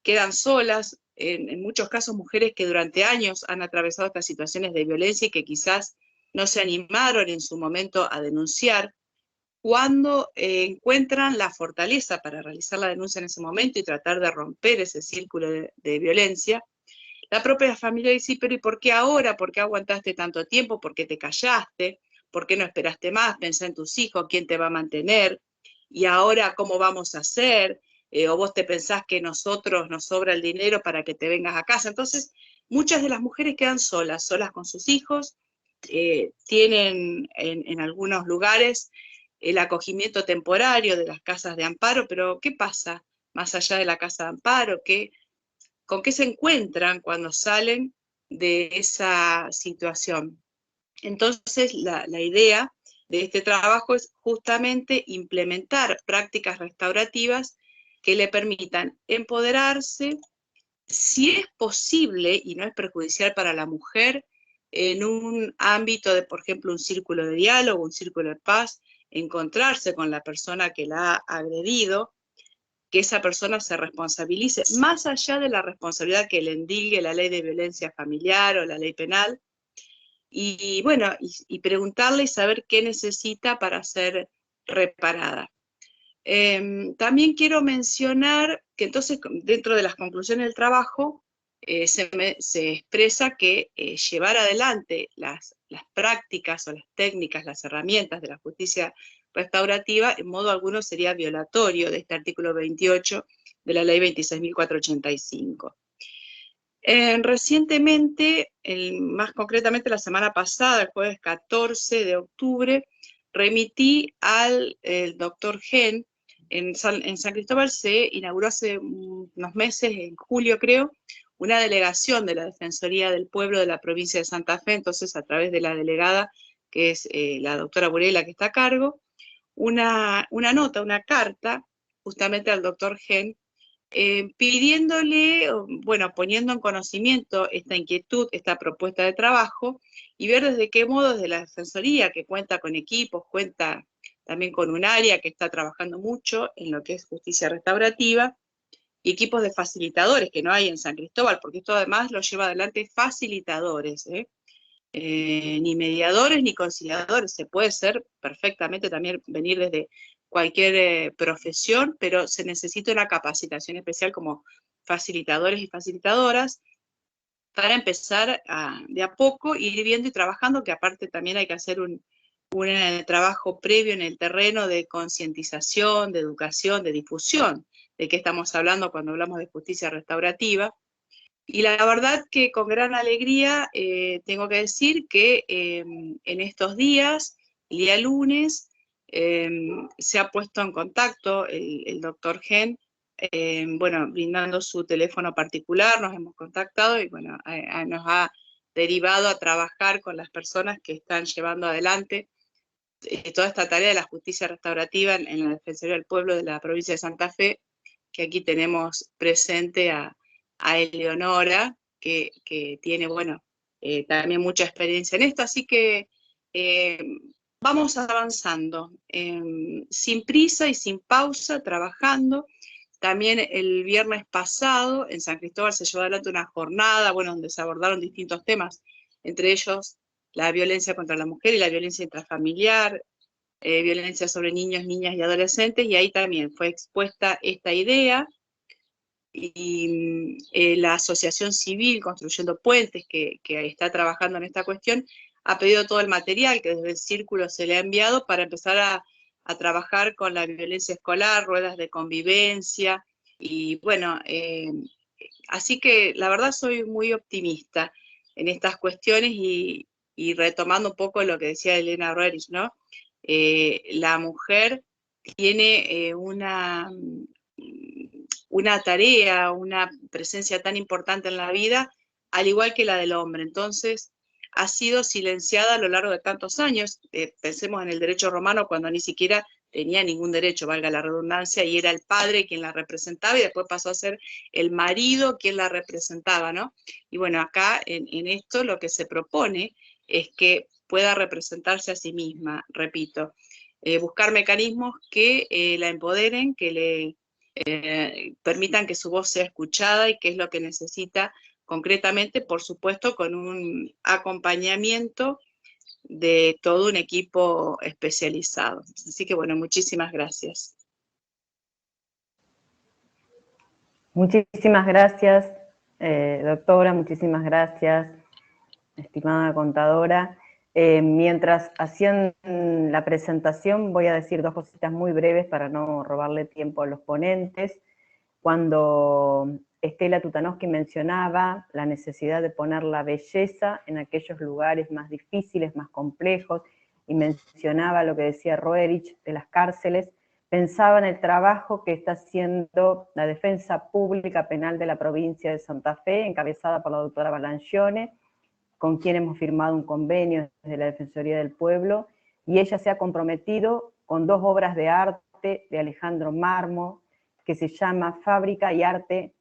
quedan solas, en muchos casos mujeres que durante años han atravesado estas situaciones de violencia y que quizás no se animaron en su momento a denunciar, cuando encuentran la fortaleza para realizar la denuncia en ese momento y tratar de romper ese círculo de violencia, la propia familia dice, pero ¿y por qué ahora? ¿Por qué aguantaste tanto tiempo? ¿Por qué te callaste? ¿Por qué no esperaste más? Pensá en tus hijos, ¿quién te va a mantener? ¿Y ahora cómo vamos a hacer? ¿O vos te pensás que nosotros nos sobra el dinero para que te vengas a casa? Entonces, muchas de las mujeres quedan solas con sus hijos, tienen en algunos lugares el acogimiento temporario de las casas de amparo, pero ¿qué pasa más allá de la casa de amparo? ¿Con qué se encuentran cuando salen de esa situación? Entonces, la idea de este trabajo es justamente implementar prácticas restaurativas que le permitan empoderarse, si es posible y no es perjudicial para la mujer, en un ámbito de, por ejemplo, un círculo de diálogo, un círculo de paz, encontrarse con la persona que la ha agredido, que esa persona se responsabilice, más allá de la responsabilidad que le endilgue la ley de violencia familiar o la ley penal, y bueno, y preguntarle y saber qué necesita para ser reparada. También quiero mencionar que entonces dentro de las conclusiones del trabajo se expresa que llevar adelante las prácticas o las técnicas, las herramientas de la justicia restaurativa en modo alguno sería violatorio de este artículo 28 de la ley 26.485. Recientemente, más concretamente la semana pasada, el jueves 14 de octubre, remití al doctor Gen. En San Cristóbal se inauguró hace unos meses, en julio creo, una delegación de la Defensoría del Pueblo de la provincia de Santa Fe, entonces a través de la delegada, que es la doctora Burela, que está a cargo, una nota, una carta, justamente al doctor Gen, pidiéndole, bueno, poniendo en conocimiento esta inquietud, esta propuesta de trabajo, y ver desde qué modo desde la Defensoría, que cuenta con equipos, cuenta también con un área que está trabajando mucho en lo que es justicia restaurativa, y equipos de facilitadores que no hay en San Cristóbal, porque esto además lo lleva adelante facilitadores, ni mediadores ni conciliadores, se puede ser perfectamente también venir desde cualquier profesión, pero se necesita una capacitación especial como facilitadores y facilitadoras para empezar de a poco ir viendo y trabajando, que aparte también hay que hacer un trabajo previo en el terreno de concientización, de educación, de difusión, de qué estamos hablando cuando hablamos de justicia restaurativa. Y la verdad que con gran alegría tengo que decir que en estos días, el día lunes, se ha puesto en contacto el doctor Gen, bueno, brindando su teléfono particular, nos hemos contactado y bueno, nos ha derivado a trabajar con las personas que están llevando adelante toda esta tarea de la justicia restaurativa en la Defensoría del Pueblo de la provincia de Santa Fe, que aquí tenemos presente a Eleonora, que tiene, bueno, también mucha experiencia en esto, así que vamos avanzando, sin prisa y sin pausa, trabajando. También el viernes pasado en San Cristóbal se llevó adelante una jornada, bueno, donde se abordaron distintos temas, entre ellos la violencia contra la mujer y la violencia intrafamiliar, violencia sobre niños, niñas y adolescentes, y ahí también fue expuesta esta idea, y la Asociación Civil Construyendo Puentes, que está trabajando en esta cuestión, ha pedido todo el material que desde el Círculo se le ha enviado para empezar a trabajar con la violencia escolar, ruedas de convivencia, y bueno, así que la verdad soy muy optimista en estas cuestiones y retomando un poco lo que decía Elena Roerich, ¿no? La mujer tiene una tarea, una presencia tan importante en la vida, al igual que la del hombre. Entonces, ha sido silenciada a lo largo de tantos años. Pensemos en el derecho romano, cuando ni siquiera tenía ningún derecho, valga la redundancia, y era el padre quien la representaba, y después pasó a ser el marido quien la representaba, ¿no? Y bueno, acá en esto lo que se propone es que pueda representarse a sí misma, repito, buscar mecanismos que la empoderen, que le permitan que su voz sea escuchada y qué es lo que necesita concretamente, por supuesto, con un acompañamiento de todo un equipo especializado. Así que bueno, muchísimas gracias. Muchísimas gracias, doctora, muchísimas gracias, estimada contadora. Mientras hacían la presentación, voy a decir dos cositas muy breves para no robarle tiempo a los ponentes. cuando Estela Tutanowski mencionaba la necesidad de poner la belleza en aquellos lugares más difíciles, más complejos, y mencionaba lo que decía Roerich de las cárceles, pensaba en el trabajo que está haciendo la Defensa Pública Penal de la provincia de Santa Fe, encabezada por la doctora Balancione, con quien hemos firmado un convenio desde la Defensoría del Pueblo, y ella se ha comprometido con 2 obras de arte de Alejandro Marmo, que se llama Fábrica y Arte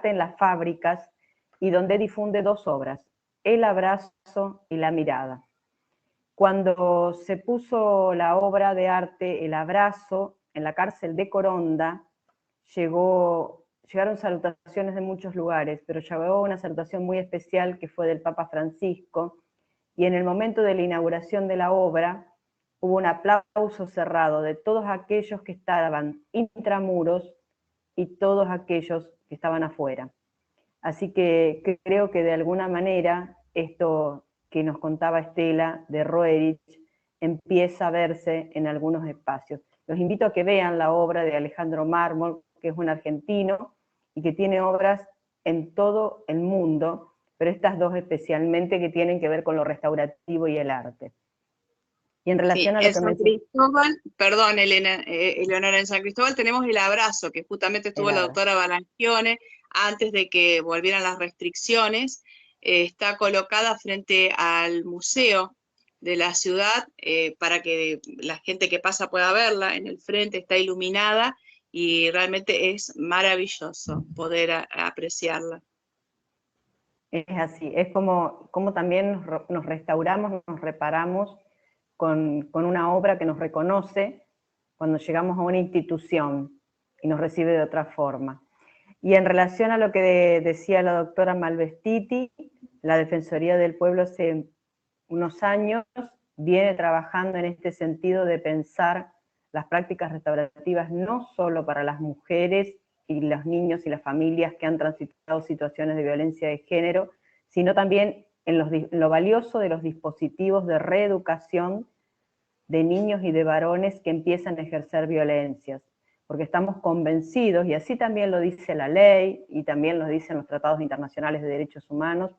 en las Fábricas, y donde difunde 2 obras, El abrazo y La mirada. Cuando se puso la obra de arte El abrazo en la cárcel de Coronda, llegaron salutaciones de muchos lugares, pero llegó una salutación muy especial que fue del Papa Francisco, y en el momento de la inauguración de la obra hubo un aplauso cerrado de todos aquellos que estaban intramuros y todos aquellos que estaban afuera. Así que creo que de alguna manera esto que nos contaba Estela de Roerich empieza a verse en algunos espacios. Los invito a que vean la obra de Alejandro Marmo, que es un argentino y que tiene obras en todo el mundo, pero estas 2 especialmente que tienen que ver con lo restaurativo y el arte. Y en relación a lo en que San Cristóbal, perdón, Elena, Eleonora, en San Cristóbal tenemos El abrazo, que justamente estuvo la doctora Balancione antes de que volvieran las restricciones. Está colocada frente al museo de la ciudad para que la gente que pasa pueda verla. En el frente está iluminada y realmente es maravilloso poder apreciarla. Es así, es como también nos restauramos, nos reparamos con una obra que nos reconoce cuando llegamos a una institución y nos recibe de otra forma. Y en relación a lo que decía la doctora Malvestiti, la Defensoría del Pueblo hace unos años viene trabajando en este sentido de pensar las prácticas restaurativas no solo para las mujeres y los niños y las familias que han transitado situaciones de violencia de género, sino también en lo valioso de los dispositivos de reeducación de niños y de varones que empiezan a ejercer violencias, porque estamos convencidos, y así también lo dice la ley, y también lo dicen los tratados internacionales de derechos humanos,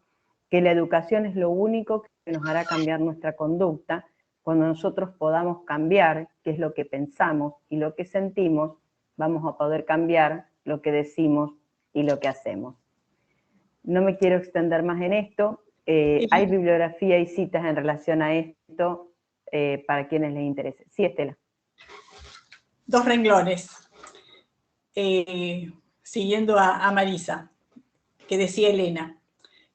que la educación es lo único que nos hará cambiar nuestra conducta. Cuando nosotros podamos cambiar qué es lo que pensamos y lo que sentimos, vamos a poder cambiar lo que decimos y lo que hacemos. No me quiero extender más en esto. Hay bibliografía y citas en relación a esto para quienes les interese. Sí, Estela. 2 renglones. Siguiendo a Marisa, que decía Elena.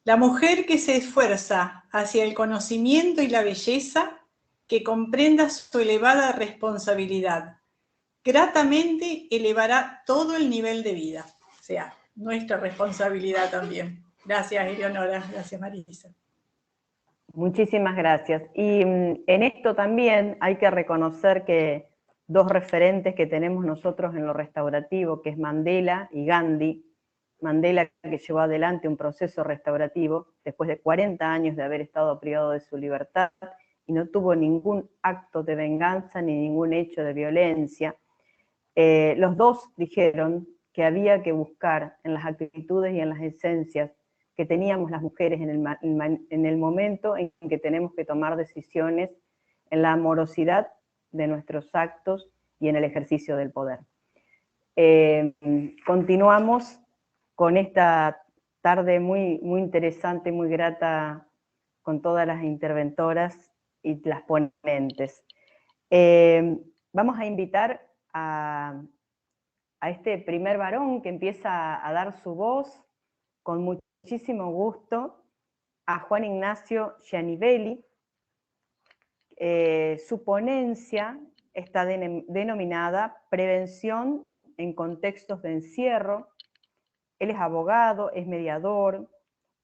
La mujer que se esfuerza hacia el conocimiento y la belleza, que comprenda su elevada responsabilidad, gratamente elevará todo el nivel de vida. O sea, nuestra responsabilidad también. Gracias, Eleonora. Gracias, Marisa. Muchísimas gracias. Y en esto también hay que reconocer que 2 referentes que tenemos nosotros en lo restaurativo, que es Mandela y Gandhi. Mandela, que llevó adelante un proceso restaurativo después de 40 años de haber estado privado de su libertad y no tuvo ningún acto de venganza ni ningún hecho de violencia. Los 2 dijeron que había que buscar en las actitudes y en las esencias que teníamos las mujeres en el momento en que tenemos que tomar decisiones, en la amorosidad de nuestros actos y en el ejercicio del poder. Continuamos con esta tarde muy, muy interesante, muy grata con todas las interventoras y las ponentes. Vamos a invitar a este primer varón que empieza a dar su voz con muchísimo gusto, a Juan Ignacio Gianivelli. Su ponencia está denominada Prevención en contextos de encierro. Él es abogado, es mediador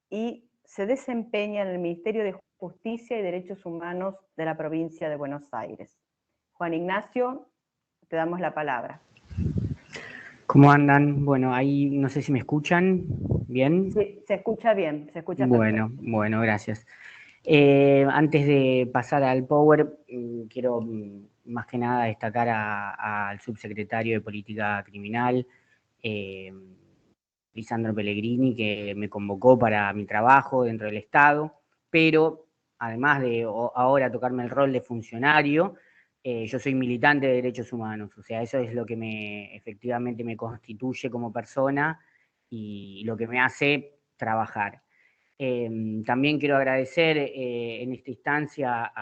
y se desempeña en el Ministerio de Justicia y Derechos Humanos de la provincia de Buenos Aires. Juan Ignacio, te damos la palabra. ¿Cómo andan? Bueno, ahí no sé si me escuchan bien. Sí, se escucha bien, se escucha bueno, perfecto. Bueno, gracias. Antes de pasar al Power, quiero más que nada destacar al subsecretario de Política Criminal, Lisandro Pellegrini, que me convocó para mi trabajo dentro del Estado, pero además de ahora tocarme el rol de funcionario, yo soy militante de derechos humanos, o sea, eso es lo que efectivamente me constituye como persona y lo que me hace trabajar. También quiero agradecer en esta instancia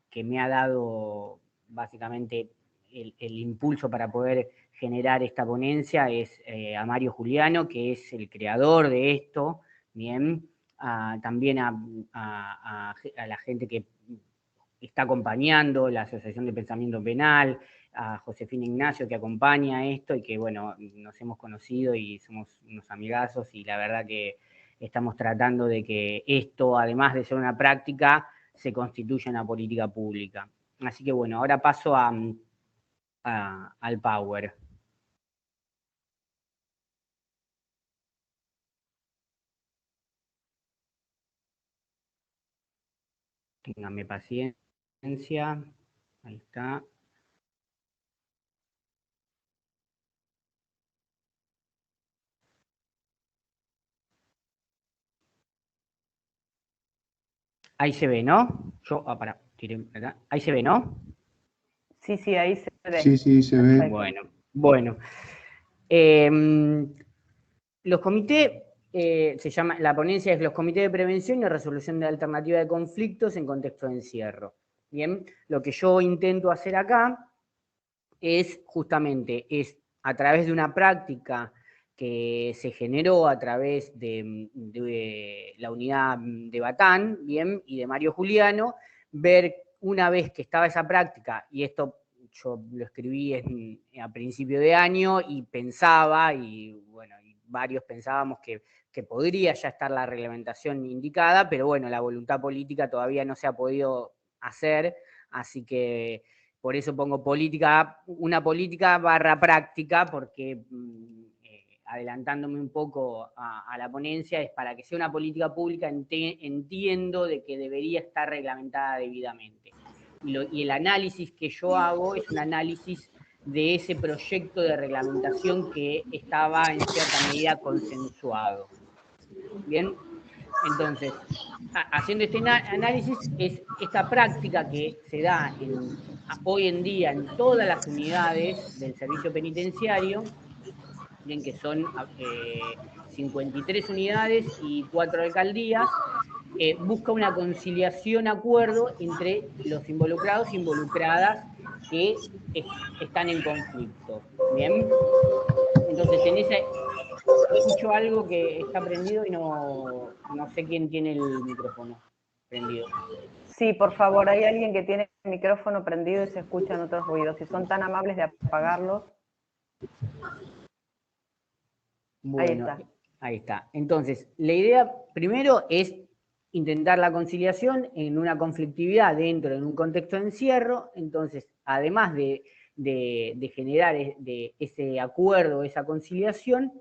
que me ha dado básicamente el impulso para poder generar esta ponencia, es a Mario Juliano, que es el creador de esto, bien, también a la gente que está acompañando, la Asociación de Pensamiento Penal, a Josefina Ignacio, que acompaña esto y que, bueno, nos hemos conocido y somos unos amigazos, y la verdad que estamos tratando de que esto, además de ser una práctica, se constituya una política pública. Así que, bueno, ahora paso al Power. Ténganme paciencia. Ahí está. Ahí se ve, ¿no? Pará, tiré acá. Ahí se ve, ¿no? Sí, sí, ahí se ve. Sí, sí, se ve. Bueno. Los comités, se llama, la ponencia es los comités de prevención y resolución de alternativa de conflictos en contexto de encierro. Bien, lo que yo intento hacer acá es justamente, a través de una práctica que se generó a través de la unidad de Batán, bien, y de Mario Juliano, ver una vez que estaba esa práctica, y esto yo lo escribí a principio de año y pensaba, y bueno, y varios pensábamos que podría ya estar la reglamentación indicada, pero bueno, la voluntad política todavía no se ha podido hacer, así que por eso pongo una política / práctica, porque adelantándome un poco a la ponencia, es para que sea una política pública, entiendo de que debería estar reglamentada debidamente. Y el análisis que yo hago es un análisis de ese proyecto de reglamentación que estaba en cierta medida consensuado. Bien, entonces, haciendo este análisis, es esta práctica que se da hoy en día en todas las unidades del servicio penitenciario, bien que son 53 unidades y 4 alcaldías, busca una conciliación, acuerdo entre los involucrados e involucradas que están en conflicto. Bien, entonces en esa escucho algo que está prendido y no sé quién tiene el micrófono prendido. Sí, por favor, hay alguien que tiene el micrófono prendido y se escuchan otros ruidos. Si son tan amables de apagarlos. Bueno, ahí está. Entonces, la idea primero es intentar la conciliación en una conflictividad dentro de un contexto de encierro. Entonces, además de generar ese acuerdo, esa conciliación,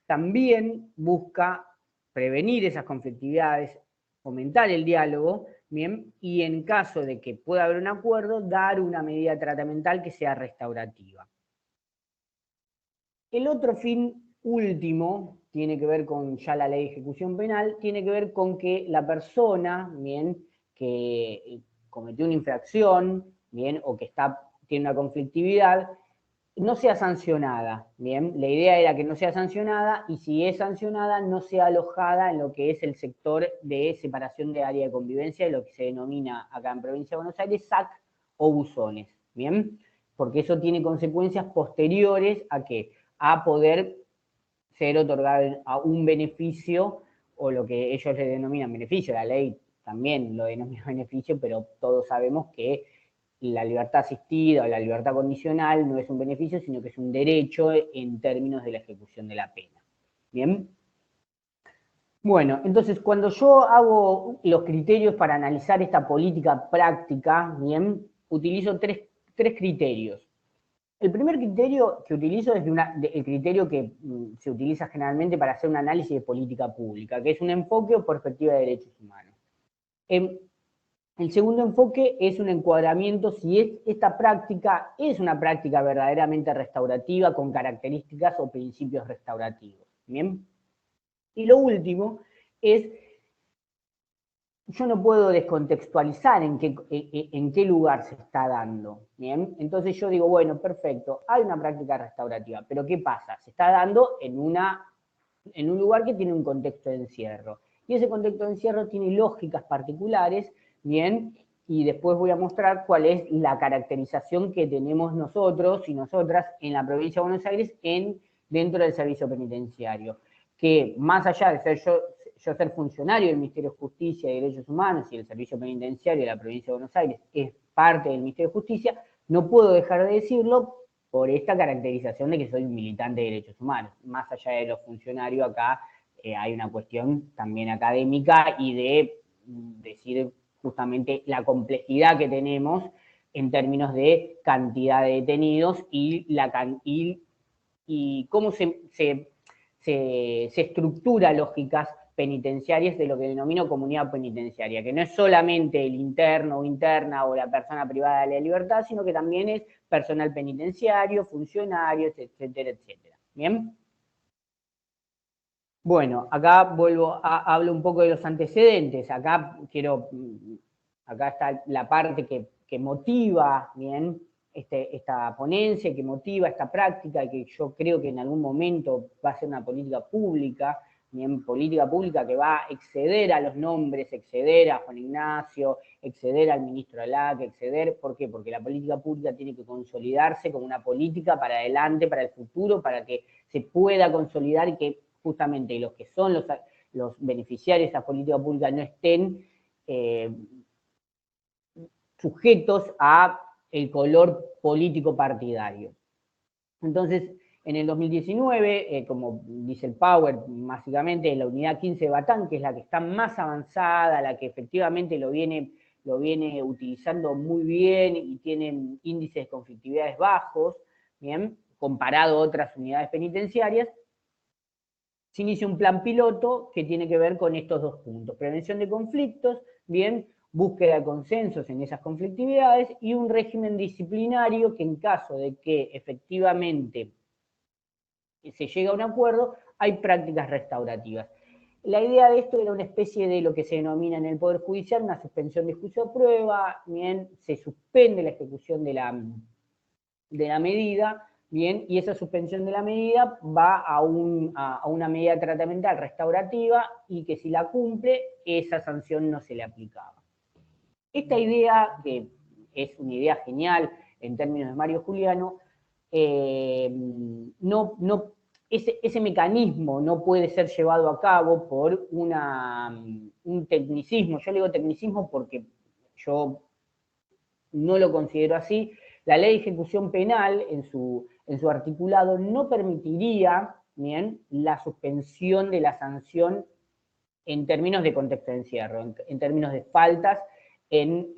también busca prevenir esas conflictividades, fomentar el diálogo, bien, y en caso de que pueda haber un acuerdo, dar una medida tratamental que sea restaurativa. El otro fin último tiene que ver con ya la ley de ejecución penal, tiene que ver con que la persona, bien, que cometió una infracción, bien, o que tiene una conflictividad, no sea sancionada, bien. La idea era que no sea sancionada, y si es sancionada, no sea alojada en lo que es el sector de separación de área de convivencia, de lo que se denomina acá en Provincia de Buenos Aires SAC o buzones, bien, porque eso tiene consecuencias posteriores a poder ser otorgado a un beneficio, o lo que ellos le denominan beneficio. La ley también lo denomina beneficio, pero todos sabemos que la libertad asistida o la libertad condicional no es un beneficio, sino que es un derecho en términos de la ejecución de la pena. ¿Bien? Bueno, entonces cuando yo hago los criterios para analizar esta política práctica, ¿bien?, utilizo tres criterios. El primer criterio que utilizo es el criterio que se utiliza generalmente para hacer un análisis de política pública, que es un enfoque o perspectiva de derechos humanos. El segundo enfoque es un encuadramiento si esta práctica es una práctica verdaderamente restaurativa con características o principios restaurativos. ¿Bien? Y lo último es, yo no puedo descontextualizar en qué lugar se está dando. ¿Bien? Entonces yo digo, bueno, perfecto, hay una práctica restaurativa, pero ¿qué pasa? Se está dando en un lugar que tiene un contexto de encierro. Y ese contexto de encierro tiene lógicas particulares, ¿bien? Y después voy a mostrar cuál es la caracterización que tenemos nosotros y nosotras en la provincia de Buenos Aires dentro del servicio penitenciario. Que más allá de ser yo ser funcionario del Ministerio de Justicia y Derechos Humanos y el servicio penitenciario de la provincia de Buenos Aires es parte del Ministerio de Justicia, no puedo dejar de decirlo por esta caracterización de que soy un militante de derechos humanos. Más allá de lo funcionario, acá hay una cuestión también académica y de decir justamente la complejidad que tenemos en términos de cantidad de detenidos y cómo se estructura lógicas penitenciarias de lo que denomino comunidad penitenciaria, que no es solamente el interno o interna o la persona privada de la libertad, sino que también es personal penitenciario, funcionarios, etcétera, etcétera. ¿Bien? Bueno, acá hablo un poco de los antecedentes. Acá está la parte que motiva, ¿bien? Esta ponencia, que motiva esta práctica, que yo creo que en algún momento va a ser una política pública, bien, política pública que va a exceder a los nombres, exceder a Juan Ignacio, exceder al ministro Alac, exceder, ¿por qué? Porque la política pública tiene que consolidarse como una política para adelante, para el futuro, para que se pueda consolidar y que justamente los que son los beneficiarios de esa política pública no estén sujetos a el color político partidario. Entonces, en el 2019, como dice el Power, básicamente la unidad 15 de Batán, que es la que está más avanzada, la que efectivamente lo viene utilizando muy bien y tienen índices de conflictividades bajos, bien, comparado a otras unidades penitenciarias, se inicia un plan piloto que tiene que ver con estos dos puntos: prevención de conflictos, bien, búsqueda de consensos en esas conflictividades y un régimen disciplinario que en caso de que efectivamente se llegue a un acuerdo, hay prácticas restaurativas. La idea de esto era una especie de lo que se denomina en el Poder Judicial una suspensión de juicio de prueba, bien, se suspende la ejecución de la medida, bien, y esa suspensión de la medida va a una medida tratamental restaurativa y que si la cumple, esa sanción no se le aplicaba. Esta idea, que es una idea genial en términos de Mario Juliano, ese mecanismo no puede ser llevado a cabo por un tecnicismo. Yo le digo tecnicismo porque yo no lo considero así. La ley de ejecución penal, en su articulado, no permitiría, bien, la suspensión de la sanción en términos de contexto de encierro, en términos de faltas en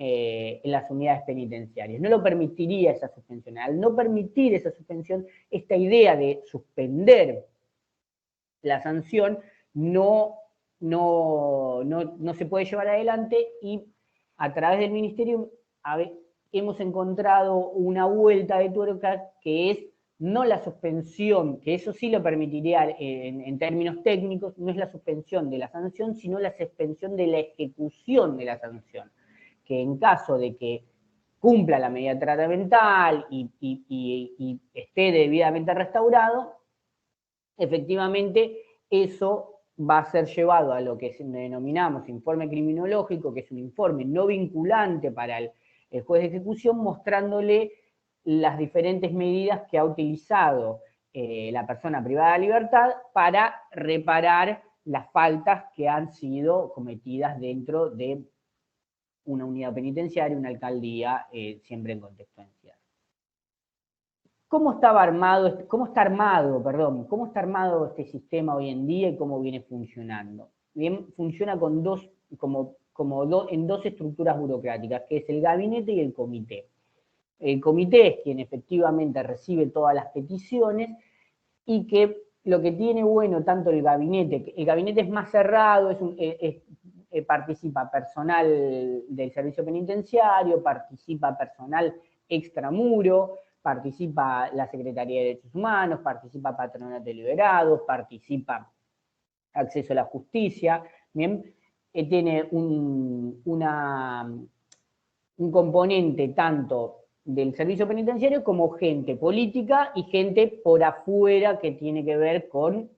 las unidades penitenciarias. No lo permitiría esa suspensión. Al no permitir esa suspensión, esta idea de suspender la sanción no se puede llevar adelante y a través del Ministerio hemos encontrado una vuelta de tuerca que es no la suspensión, que eso sí lo permitiría en términos técnicos, no es la suspensión de la sanción, sino la suspensión de la ejecución de la sanción, que en caso de que cumpla la medida tratamental y esté debidamente restaurado, efectivamente eso va a ser llevado a lo que denominamos informe criminológico, que es un informe no vinculante para el juez de ejecución, mostrándole las diferentes medidas que ha utilizado la persona privada de libertad para reparar las faltas que han sido cometidas dentro de una unidad penitenciaria, una alcaldía, siempre en contexto de encierro. ¿Cómo está armado este sistema hoy en día y cómo viene funcionando? Bien, funciona en dos estructuras burocráticas, que es el gabinete y el comité. El comité es quien efectivamente recibe todas las peticiones y que lo que tiene bueno tanto el gabinete es más cerrado, participa personal del servicio penitenciario, participa personal extramuro, participa la Secretaría de Derechos Humanos, participa Patronato de Liberados, participa Acceso a la Justicia, ¿bien? Tiene un componente tanto del servicio penitenciario como gente política y gente por afuera que tiene que ver con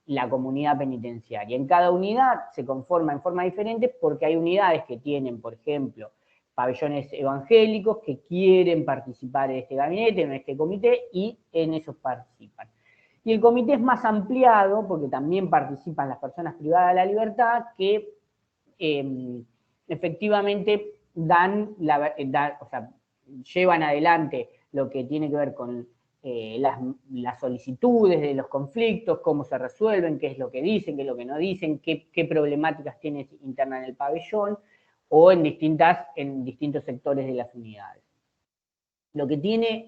la comunidad penitenciaria. En cada unidad se conforma en forma diferente porque hay unidades que tienen, por ejemplo, pabellones evangélicos que quieren participar en este gabinete, en este comité, y en esos participan. Y el comité es más ampliado porque también participan las personas privadas de la libertad que efectivamente llevan adelante lo que tiene que ver con las solicitudes de los conflictos, cómo se resuelven, qué es lo que dicen, qué es lo que no dicen, qué problemáticas tiene interna en el pabellón o en distintos sectores de las unidades. Lo que tiene,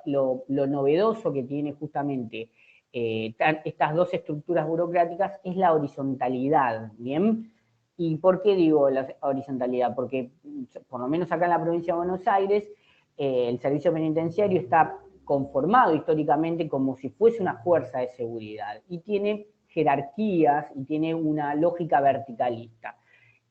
lo novedoso que tiene justamente estas dos estructuras burocráticas es la horizontalidad, ¿bien? ¿Y por qué digo la horizontalidad? Porque, por lo menos acá en la provincia de Buenos Aires, el servicio penitenciario está conformado históricamente como si fuese una fuerza de seguridad y tiene jerarquías y tiene una lógica verticalista.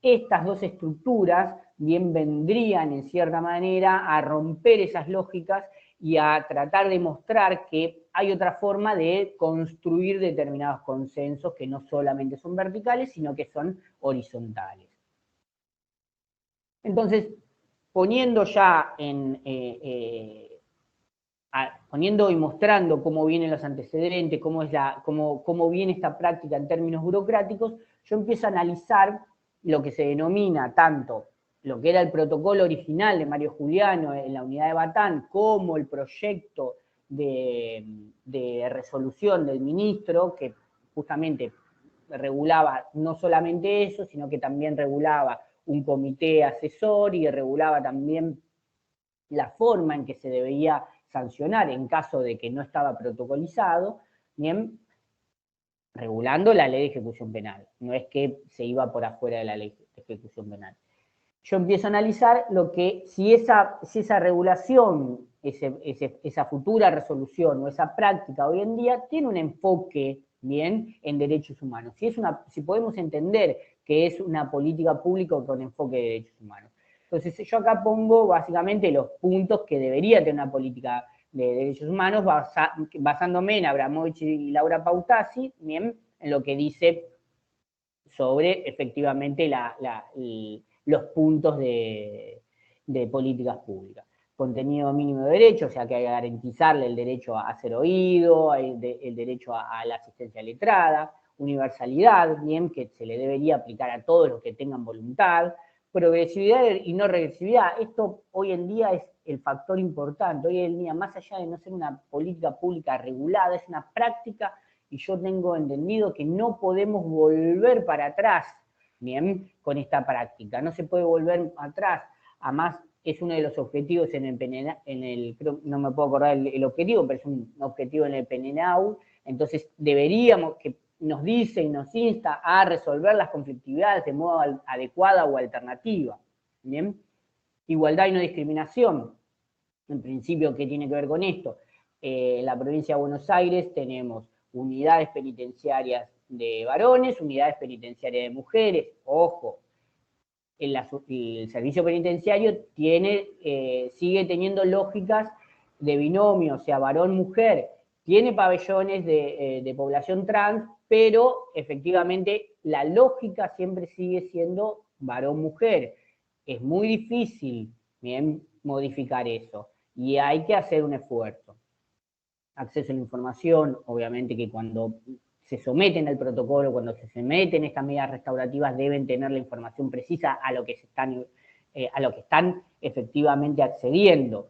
Estas dos estructuras bien vendrían en cierta manera a romper esas lógicas y a tratar de mostrar que hay otra forma de construir determinados consensos que no solamente son verticales, sino que son horizontales. Entonces, poniendo ya poniendo y mostrando cómo vienen los antecedentes, cómo viene esta práctica en términos burocráticos, yo empiezo a analizar lo que se denomina tanto lo que era el protocolo original de Mario Juliano en la unidad de Batán, como el proyecto de resolución del ministro, que justamente regulaba no solamente eso, sino que también regulaba un comité asesor y regulaba también la forma en que se debía sancionar en caso de que no estaba protocolizado, bien, regulando la ley de ejecución penal. No es que se iba por afuera de la ley de ejecución penal. Yo empiezo a analizar si esa regulación, esa futura resolución o esa práctica hoy en día tiene un enfoque, bien, en derechos humanos. Si podemos entender que es una política pública con enfoque de derechos humanos. Entonces yo acá pongo básicamente los puntos que debería tener una política de derechos humanos basándome en Abramovich y Laura Pautasi, bien, en lo que dice sobre efectivamente los puntos de políticas públicas. Contenido mínimo de derechos, o sea que hay que garantizarle el derecho a ser oído, el derecho a la asistencia letrada, universalidad, bien, que se le debería aplicar a todos los que tengan voluntad, progresividad y no regresividad. Esto hoy en día es el factor importante. Hoy en día, más allá de no ser una política pública regulada, es una práctica, y yo tengo entendido que no podemos volver para atrás, bien, con esta práctica. No se puede volver atrás. Además, es uno de los objetivos no me puedo acordar el objetivo, pero es un objetivo en el PNNAU. Entonces, deberíamos, que nos dice y nos insta a resolver las conflictividades de modo adecuada o alternativa. ¿Bien? Igualdad y no discriminación. En principio, ¿qué tiene que ver con esto? En la provincia de Buenos Aires tenemos unidades penitenciarias de varones, unidades penitenciarias de mujeres. Ojo, el servicio penitenciario sigue teniendo lógicas de binomio, o sea, varón-mujer. Tiene pabellones de población trans, pero efectivamente la lógica siempre sigue siendo varón-mujer. Es muy difícil, bien, modificar eso y hay que hacer un esfuerzo. Acceso a la información, obviamente que cuando se someten al protocolo, cuando se someten estas medidas restaurativas, deben tener la información precisa a lo que están efectivamente accediendo.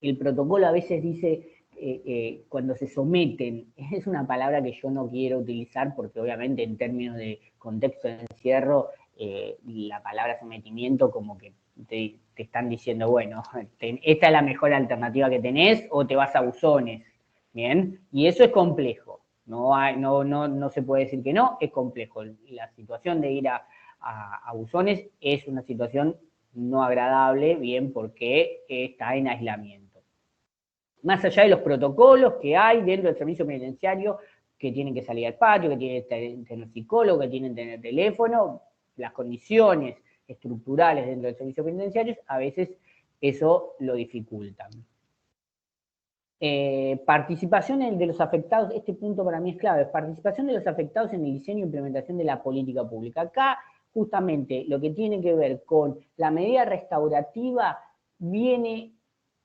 El protocolo a veces dice, cuando se someten, es una palabra que yo no quiero utilizar porque obviamente en términos de contexto de encierro, la palabra sometimiento como que te están diciendo, bueno, esta es la mejor alternativa que tenés o te vas a buzones, ¿bien? Y eso es complejo. No se puede decir que no, es complejo. La situación de ir a buzones es una situación no agradable, bien, porque está en aislamiento. Más allá de los protocolos que hay dentro del servicio penitenciario, que tienen que salir al patio, que tienen que tener psicólogo, que tienen que tener teléfono, las condiciones estructurales dentro del servicio penitenciario, a veces eso lo dificultan. Participación de los afectados, este punto para mí es clave, participación de los afectados en el diseño e implementación de la política pública. Acá, justamente, lo que tiene que ver con la medida restaurativa viene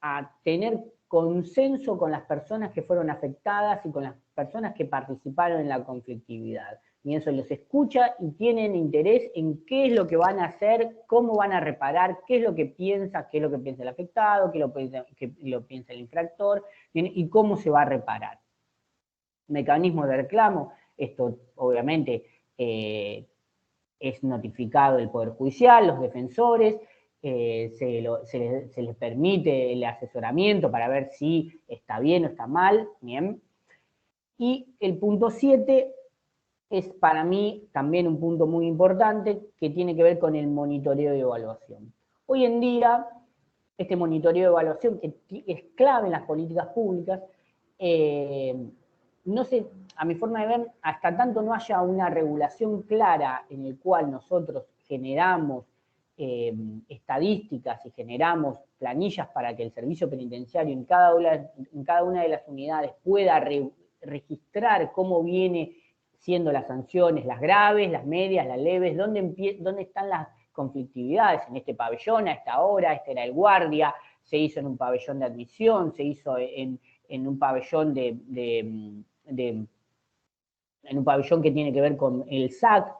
a tener consenso con las personas que fueron afectadas y con las personas que participaron en la conflictividad. Y eso los escucha y tienen interés en qué es lo que van a hacer, cómo van a reparar, qué es lo que piensa el afectado, qué lo piensa el infractor, y cómo se va a reparar. Mecanismo de reclamo, esto obviamente es notificado el Poder Judicial, los defensores, se les permite el asesoramiento para ver si está bien o está mal, bien. Y el punto 7 es para mí también un punto muy importante que tiene que ver con el monitoreo y evaluación. Hoy en día, este monitoreo y evaluación, que es clave en las políticas públicas, no sé, a mi forma de ver, hasta tanto no haya una regulación clara en el cual nosotros generamos estadísticas y generamos planillas para que el servicio penitenciario en cada una de las unidades pueda registrar cómo viene siendo las sanciones, las graves, las medias, las leves, dónde están las conflictividades en este pabellón, a esta hora, este era el guardia, se hizo en un pabellón de admisión, se hizo en un pabellón en un pabellón que tiene que ver con el SAC,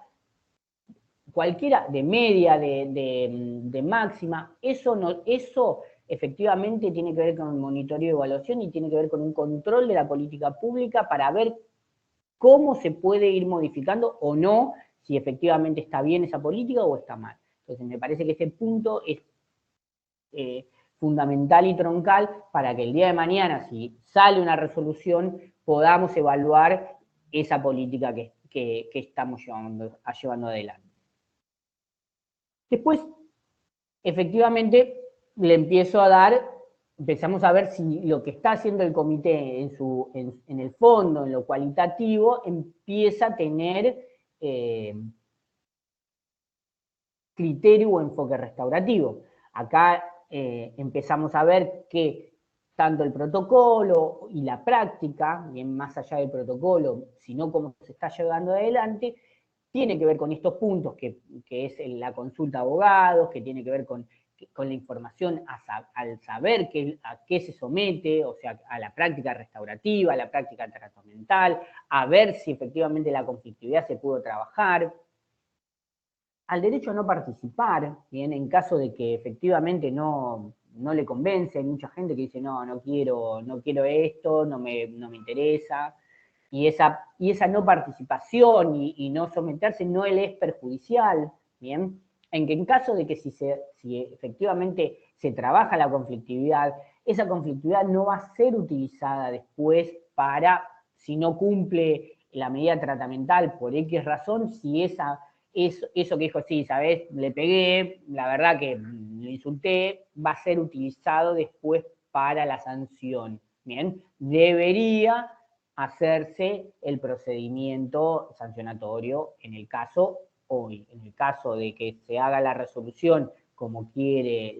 cualquiera de media, de máxima, eso efectivamente tiene que ver con un monitoreo y evaluación y tiene que ver con un control de la política pública para ver cómo se puede ir modificando o no, si efectivamente está bien esa política o está mal. Entonces me parece que este punto es fundamental y troncal para que el día de mañana, si sale una resolución, podamos evaluar esa política que estamos llevando adelante. Después, efectivamente, empezamos a ver si lo que está haciendo el comité en el fondo, en lo cualitativo, empieza a tener criterio o enfoque restaurativo. Acá empezamos a ver que tanto el protocolo y la práctica, bien más allá del protocolo, sino cómo se está llevando adelante, tiene que ver con estos puntos, que es la consulta a abogados, que tiene que ver con la información al saber a qué se somete, o sea, a la práctica restaurativa, a la práctica tratamental, a ver si efectivamente la conflictividad se pudo trabajar, al derecho a no participar, bien, en caso de que efectivamente no le convence, hay mucha gente que dice, no quiero esto, no me interesa, y esa no participación y no someterse no le es perjudicial, bien, en caso de que si efectivamente se trabaja la conflictividad, esa conflictividad no va a ser utilizada después si no cumple la medida tratamental por X razón, si eso que dijo, sí, ¿sabes? Le pegué, la verdad que le insulté, va a ser utilizado después para la sanción, bien, debería hacerse el procedimiento sancionatorio en el caso de que se haga la resolución como quiere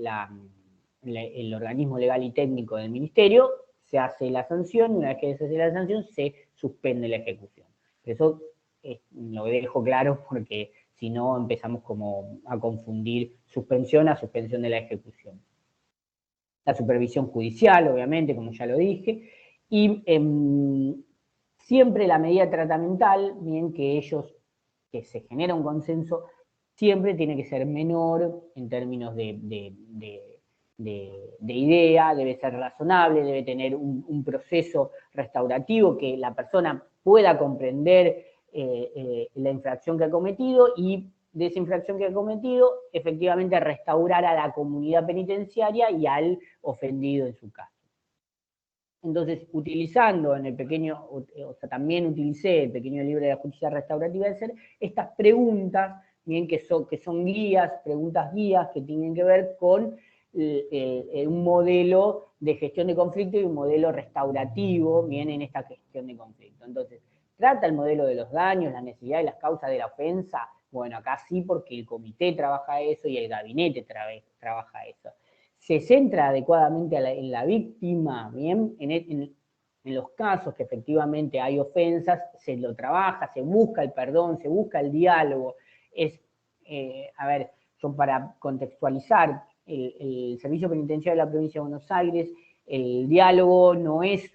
el organismo legal y técnico del ministerio, se hace la sanción y una vez que se hace la sanción se suspende la ejecución. Eso lo dejo claro porque si no empezamos como a confundir suspensión a suspensión de la ejecución. La supervisión judicial, obviamente, como ya lo dije, y siempre la medida tratamental, bien que se genera un consenso, siempre tiene que ser menor en términos de idea, debe ser razonable, debe tener un proceso restaurativo que la persona pueda comprender la infracción que ha cometido y de esa infracción que ha cometido, efectivamente restaurar a la comunidad penitenciaria y al ofendido en su caso. Entonces, utilizando en el pequeño, o sea, también utilicé el pequeño libro de la justicia restaurativa del ser, estas preguntas, bien, que son guías, preguntas guías que tienen que ver con un modelo de gestión de conflicto y un modelo restaurativo, bien, en esta gestión de conflicto. Entonces, ¿trata el modelo de los daños, la necesidad y las causas de la ofensa? Bueno, acá sí, porque el comité trabaja eso y el gabinete trabaja eso. Se centra adecuadamente en la víctima, ¿bien? En los casos que efectivamente hay ofensas, se lo trabaja, se busca el perdón, se busca el diálogo. A ver, yo para contextualizar, el Servicio Penitenciario de la Provincia de Buenos Aires, el diálogo no es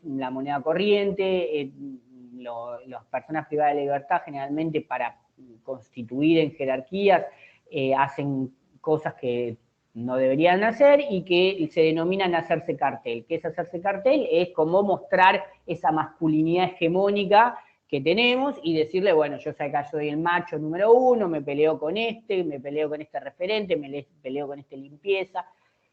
la moneda corriente, las personas privadas de libertad generalmente para constituir en jerarquías hacen cosas que no deberían hacer y que se denominan hacerse cartel. ¿Qué es hacerse cartel? Es como mostrar esa masculinidad hegemónica que tenemos y decirle, bueno, yo soy el macho número 1, me peleo con este referente, me peleo con este limpieza.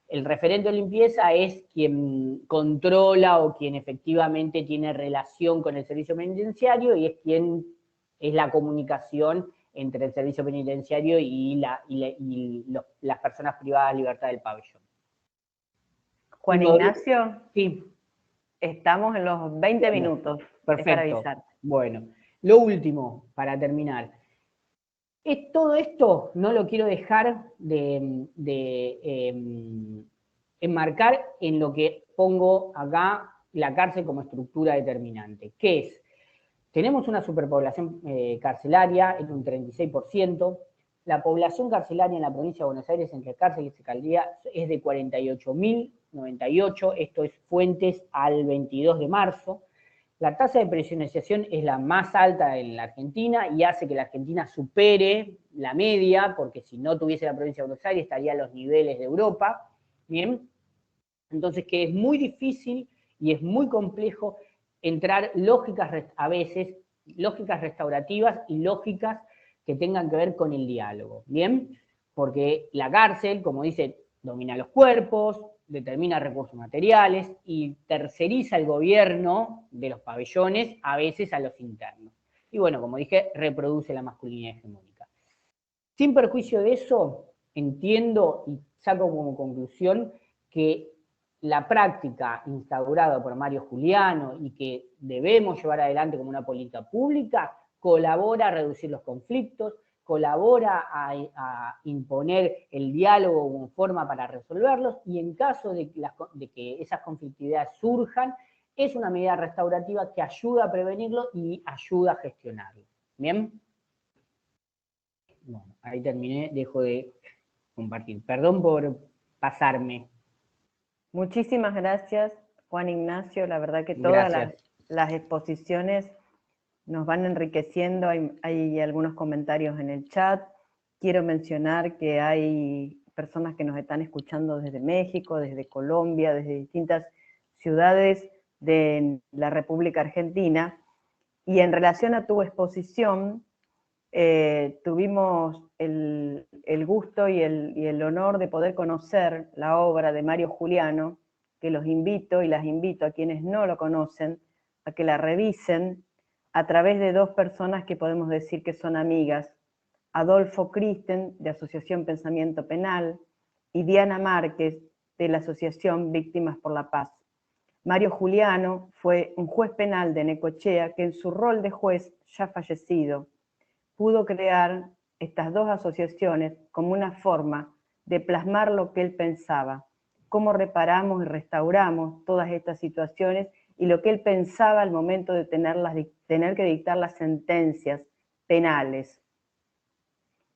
El referente de limpieza es quien controla o quien efectivamente tiene relación con el servicio penitenciario y es la comunicación entre el servicio penitenciario y las personas privadas de libertad del pabellón. Juan Ignacio, sí. Estamos en los 20 minutos. Perfecto. Es para avisar. Bueno, lo último, para terminar. Todo esto no lo quiero dejar de enmarcar en lo que pongo acá, la cárcel como estructura determinante. ¿Qué es? Tenemos una superpoblación carcelaria en un 36%. La población carcelaria en la provincia de Buenos Aires entre cárceles y alcaldía es de 48.098. Esto es fuentes al 22 de marzo. La tasa de presionalización es la más alta en la Argentina y hace que la Argentina supere la media, porque si no tuviese la provincia de Buenos Aires estaría a los niveles de Europa. Bien. Entonces, que es muy difícil y es muy complejo entrar a veces, lógicas restaurativas y lógicas que tengan que ver con el diálogo, ¿bien? Porque la cárcel, como dice, domina los cuerpos, determina recursos materiales y terceriza el gobierno de los pabellones a veces a los internos. Y bueno, como dije, reproduce la masculinidad hegemónica. Sin perjuicio de eso, entiendo y saco como conclusión que la práctica instaurada por Mario Juliano y que debemos llevar adelante como una política pública colabora a reducir los conflictos, colabora a imponer el diálogo como forma para resolverlos y en caso de que esas conflictividades surjan, es una medida restaurativa que ayuda a prevenirlo y ayuda a gestionarlo. ¿Bien? Bueno, ahí terminé, dejo de compartir. Perdón por pasarme. Muchísimas gracias, Juan Ignacio. La verdad que todas las exposiciones nos van enriqueciendo. Hay algunos comentarios en el chat. Quiero mencionar que hay personas que nos están escuchando desde México, desde Colombia, desde distintas ciudades de la República Argentina. Y en relación a tu exposición, tuvimos el gusto y el honor de poder conocer la obra de Mario Juliano, que los invito y las invito a quienes no lo conocen, a que la revisen a través de dos personas que podemos decir que son amigas, Adolfo Kristen, de Asociación Pensamiento Penal, y Diana Márquez, de la Asociación Víctimas por la Paz. Mario Juliano fue un juez penal de Necochea que en su rol de juez ya fallecido pudo crear estas dos asociaciones como una forma de plasmar lo que él pensaba, cómo reparamos y restauramos todas estas situaciones y lo que él pensaba al momento de tener que dictar las sentencias penales.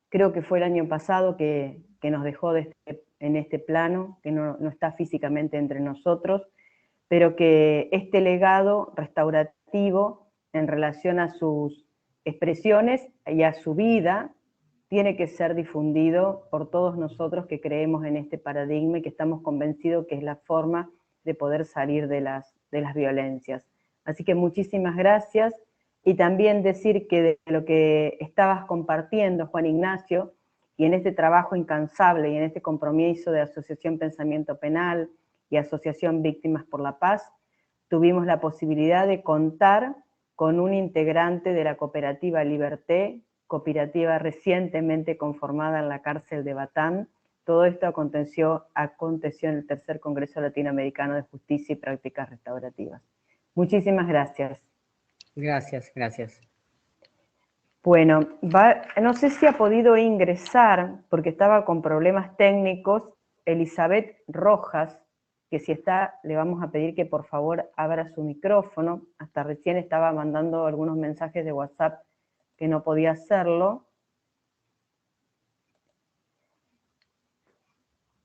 Creo que fue el año pasado que nos dejó en este plano, que no está físicamente entre nosotros, pero que este legado restaurativo en relación a sus expresiones y a su vida tiene que ser difundido por todos nosotros que creemos en este paradigma y que estamos convencidos que es la forma de poder salir de las violencias. Así que muchísimas gracias y también decir que de lo que estabas compartiendo, Juan Ignacio, y en este trabajo incansable y en este compromiso de Asociación Pensamiento Penal y Asociación Víctimas por la Paz, tuvimos la posibilidad de contar con un integrante de la cooperativa Liberté, cooperativa recientemente conformada en la cárcel de Batán. Todo esto aconteció en el tercer Congreso Latinoamericano de Justicia y Prácticas Restaurativas. Muchísimas gracias. Gracias, gracias. Bueno, no sé si ha podido ingresar, porque estaba con problemas técnicos, Elizabeth Rojas, que si está, le vamos a pedir que por favor abra su micrófono. Hasta recién estaba mandando algunos mensajes de WhatsApp que no podía hacerlo.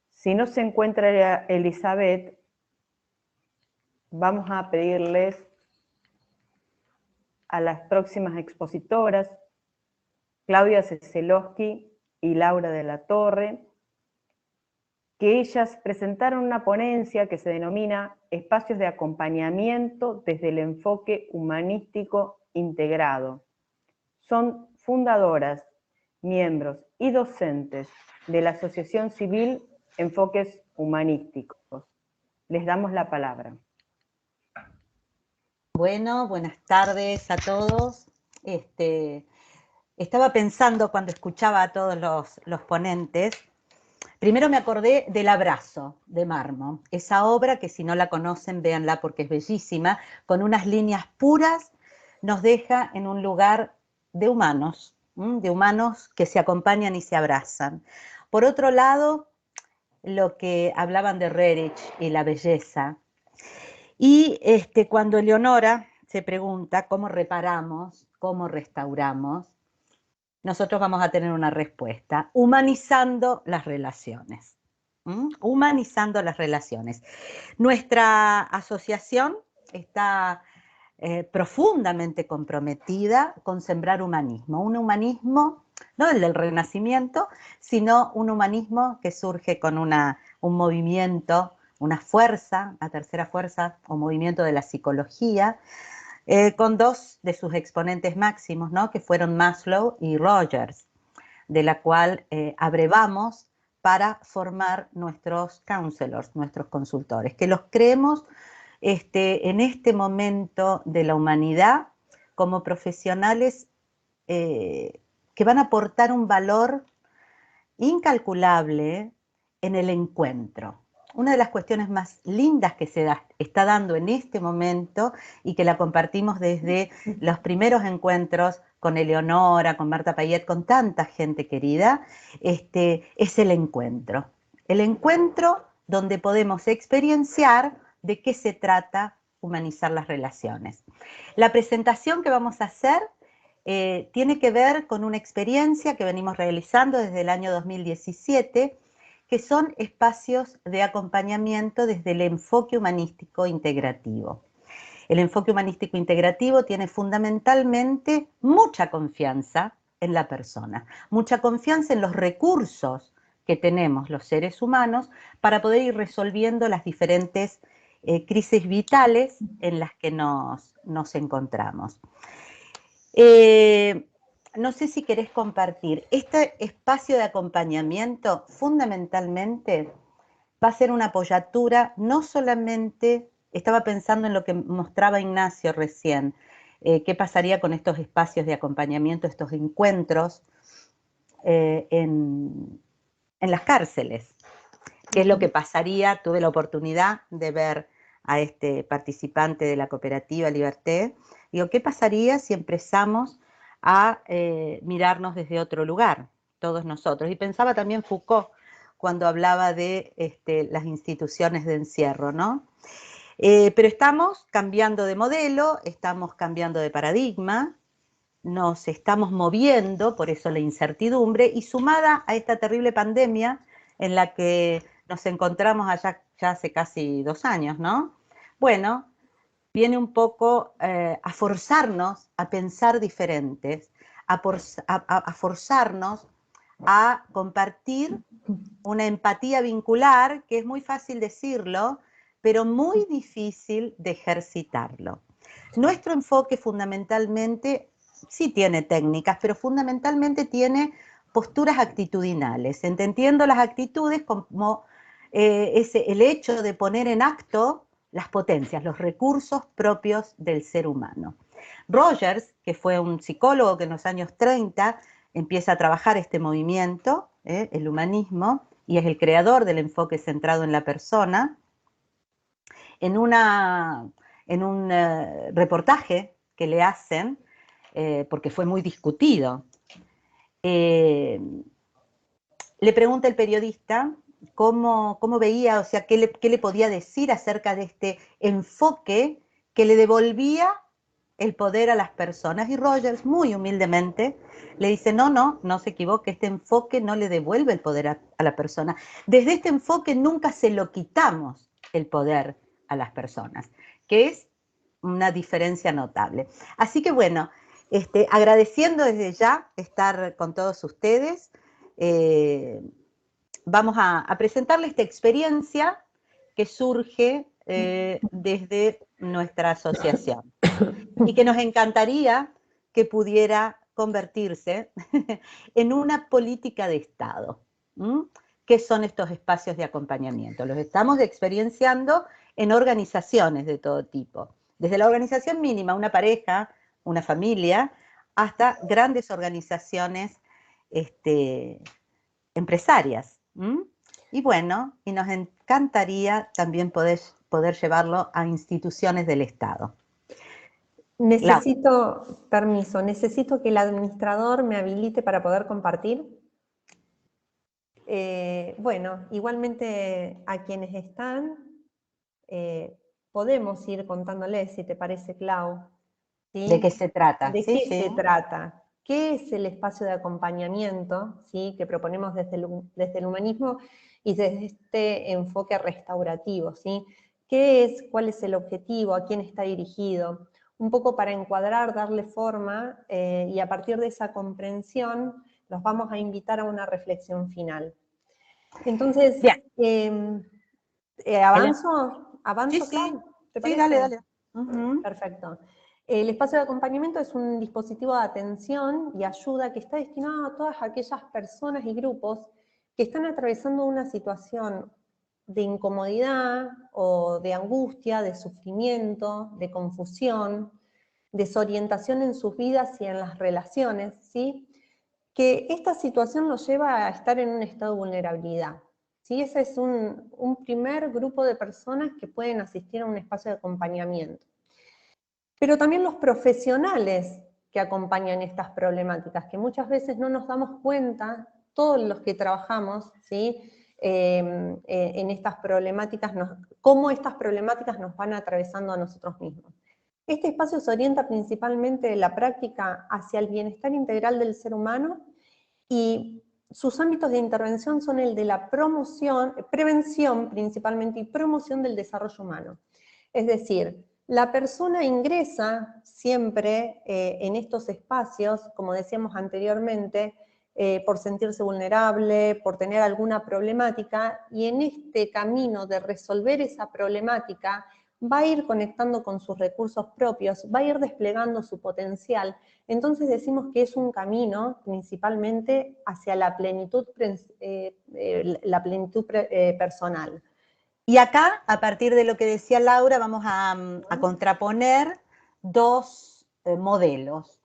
Si no se encuentra Elizabeth, vamos a pedirles a las próximas expositoras, Claudia Ceselowski y Laura de la Torre, que ellas presentaron una ponencia que se denomina Espacios de acompañamiento desde el enfoque humanístico integrado. Son fundadoras, miembros y docentes de la Asociación Civil Enfoques Humanísticos. Les damos la palabra. Bueno, buenas tardes a todos. Estaba pensando cuando escuchaba a todos los ponentes, primero me acordé del Abrazo de Marmo, esa obra que si no la conocen, véanla porque es bellísima, con unas líneas puras, nos deja en un lugar de humanos que se acompañan y se abrazan. Por otro lado, lo que hablaban de Rerich y la belleza. Y cuando Eleonora se pregunta cómo reparamos, cómo restauramos, nosotros vamos a tener una respuesta, humanizando las relaciones. Humanizando las relaciones. Nuestra asociación está profundamente comprometida con sembrar humanismo, un humanismo, no el del Renacimiento, sino un humanismo que surge con un movimiento, una fuerza, la tercera fuerza o movimiento de la psicología, con dos de sus exponentes máximos, ¿no? Que fueron Maslow y Rogers, de la cual abrevamos para formar nuestros counselors, nuestros consultores, que los creemos en este momento de la humanidad como profesionales que van a aportar un valor incalculable en el encuentro. Una de las cuestiones más lindas que se está dando en este momento y que la compartimos desde los primeros encuentros con Eleonora, con Marta Payet, con tanta gente querida, es el encuentro. El encuentro donde podemos experienciar de qué se trata humanizar las relaciones. La presentación que vamos a hacer tiene que ver con una experiencia que venimos realizando desde el año 2017, que son espacios de acompañamiento desde el enfoque humanístico integrativo. El enfoque humanístico integrativo tiene fundamentalmente mucha confianza en la persona, mucha confianza en los recursos que tenemos los seres humanos para poder ir resolviendo las diferentes crisis vitales en las que nos encontramos. No sé si querés compartir. Este espacio de acompañamiento fundamentalmente va a ser una apoyatura, no solamente, estaba pensando en lo que mostraba Ignacio recién, qué pasaría con estos espacios de acompañamiento, estos encuentros en las cárceles. ¿Qué es lo que pasaría? Tuve la oportunidad de ver a este participante de la cooperativa Liberté. Digo, ¿qué pasaría si empezamos a mirarnos desde otro lugar, todos nosotros? Y pensaba también Foucault cuando hablaba de las instituciones de encierro, ¿no? Pero estamos cambiando de modelo, estamos cambiando de paradigma, nos estamos moviendo, por eso la incertidumbre, y sumada a esta terrible pandemia en la que nos encontramos allá ya hace casi 2 años, ¿no? Bueno, viene un poco a forzarnos a pensar diferentes, a forzarnos a compartir una empatía vincular, que es muy fácil decirlo, pero muy difícil de ejercitarlo. Nuestro enfoque fundamentalmente sí tiene técnicas, pero fundamentalmente tiene posturas actitudinales, entendiendo las actitudes como es el hecho de poner en acto las potencias, los recursos propios del ser humano. Rogers, que fue un psicólogo que en los años 30 empieza a trabajar este movimiento, el humanismo, y es el creador del enfoque centrado en la persona, en un reportaje que le hacen, porque fue muy discutido, le pregunta el periodista cómo veía, o sea, qué le podía decir acerca de este enfoque que le devolvía el poder a las personas. Y Rogers, muy humildemente, le dice, no se equivoque, este enfoque no le devuelve el poder a la persona. Desde este enfoque nunca se lo quitamos el poder a las personas, que es una diferencia notable. Así que bueno, agradeciendo desde ya estar con todos ustedes, vamos a presentarles esta experiencia que surge desde nuestra asociación y que nos encantaría que pudiera convertirse en una política de Estado. ¿Qué son estos espacios de acompañamiento? Los estamos experienciando en organizaciones de todo tipo, desde la organización mínima, una pareja, una familia, hasta grandes organizaciones empresarias. Y bueno, y nos encantaría también poder llevarlo a instituciones del Estado. Necesito permiso, necesito que el administrador me habilite para poder compartir. Bueno, igualmente a quienes están, podemos ir contándoles, si te parece, Clau. ¿Sí? ¿De qué se trata? ¿De qué se trata? ¿Qué es el espacio de acompañamiento, ¿sí?, que proponemos desde el humanismo y desde este enfoque restaurativo? ¿Sí? ¿Qué es? ¿Cuál es el objetivo? ¿A quién está dirigido? Un poco para encuadrar, darle forma, y a partir de esa comprensión los vamos a invitar a una reflexión final. Entonces, ¿avanzo? ¿Avanzo, Clau? ¿Te parece? Sí, dale. Perfecto. El espacio de acompañamiento es un dispositivo de atención y ayuda que está destinado a todas aquellas personas y grupos que están atravesando una situación de incomodidad o de angustia, de sufrimiento, de confusión, desorientación en sus vidas y en las relaciones, ¿sí? Que esta situación los lleva a estar en un estado de vulnerabilidad. ¿Sí? Ese es un primer grupo de personas que pueden asistir a un espacio de acompañamiento. Pero también los profesionales que acompañan estas problemáticas, que muchas veces no nos damos cuenta, todos los que trabajamos, ¿sí?, en estas problemáticas, cómo estas problemáticas nos van atravesando a nosotros mismos. Este espacio se orienta principalmente de la práctica hacia el bienestar integral del ser humano, y sus ámbitos de intervención son el de la prevención principalmente, y promoción del desarrollo humano. Es decir, la persona ingresa siempre en estos espacios, como decíamos anteriormente, por sentirse vulnerable, por tener alguna problemática, y en este camino de resolver esa problemática va a ir conectando con sus recursos propios, va a ir desplegando su potencial. Entonces decimos que es un camino principalmente hacia la plenitud personal. Y acá, a partir de lo que decía Laura, vamos a contraponer dos modelos.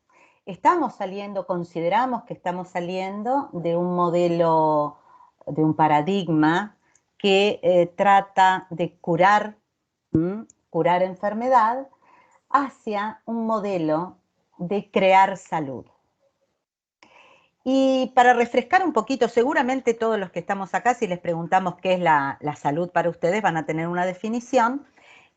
Consideramos que estamos saliendo de un modelo, de un paradigma que trata de curar enfermedad, hacia un modelo de crear salud. Y para refrescar un poquito, seguramente todos los que estamos acá, si les preguntamos qué es la salud para ustedes, van a tener una definición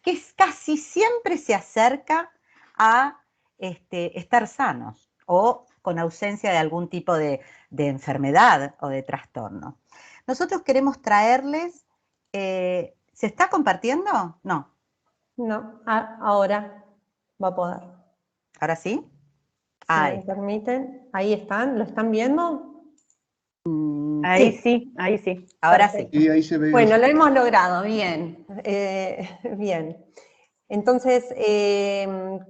que casi siempre se acerca a estar sanos o con ausencia de algún tipo de enfermedad o de trastorno. Nosotros queremos traerles, ¿se está compartiendo? No. No, ahora va a poder. ¿Ahora sí? Si me permiten, ahí están, ¿lo están viendo? Ahí sí, ahí sí. Ahora sí. Y ahí se ve. Bueno, lo hemos logrado, bien. Bien. Entonces,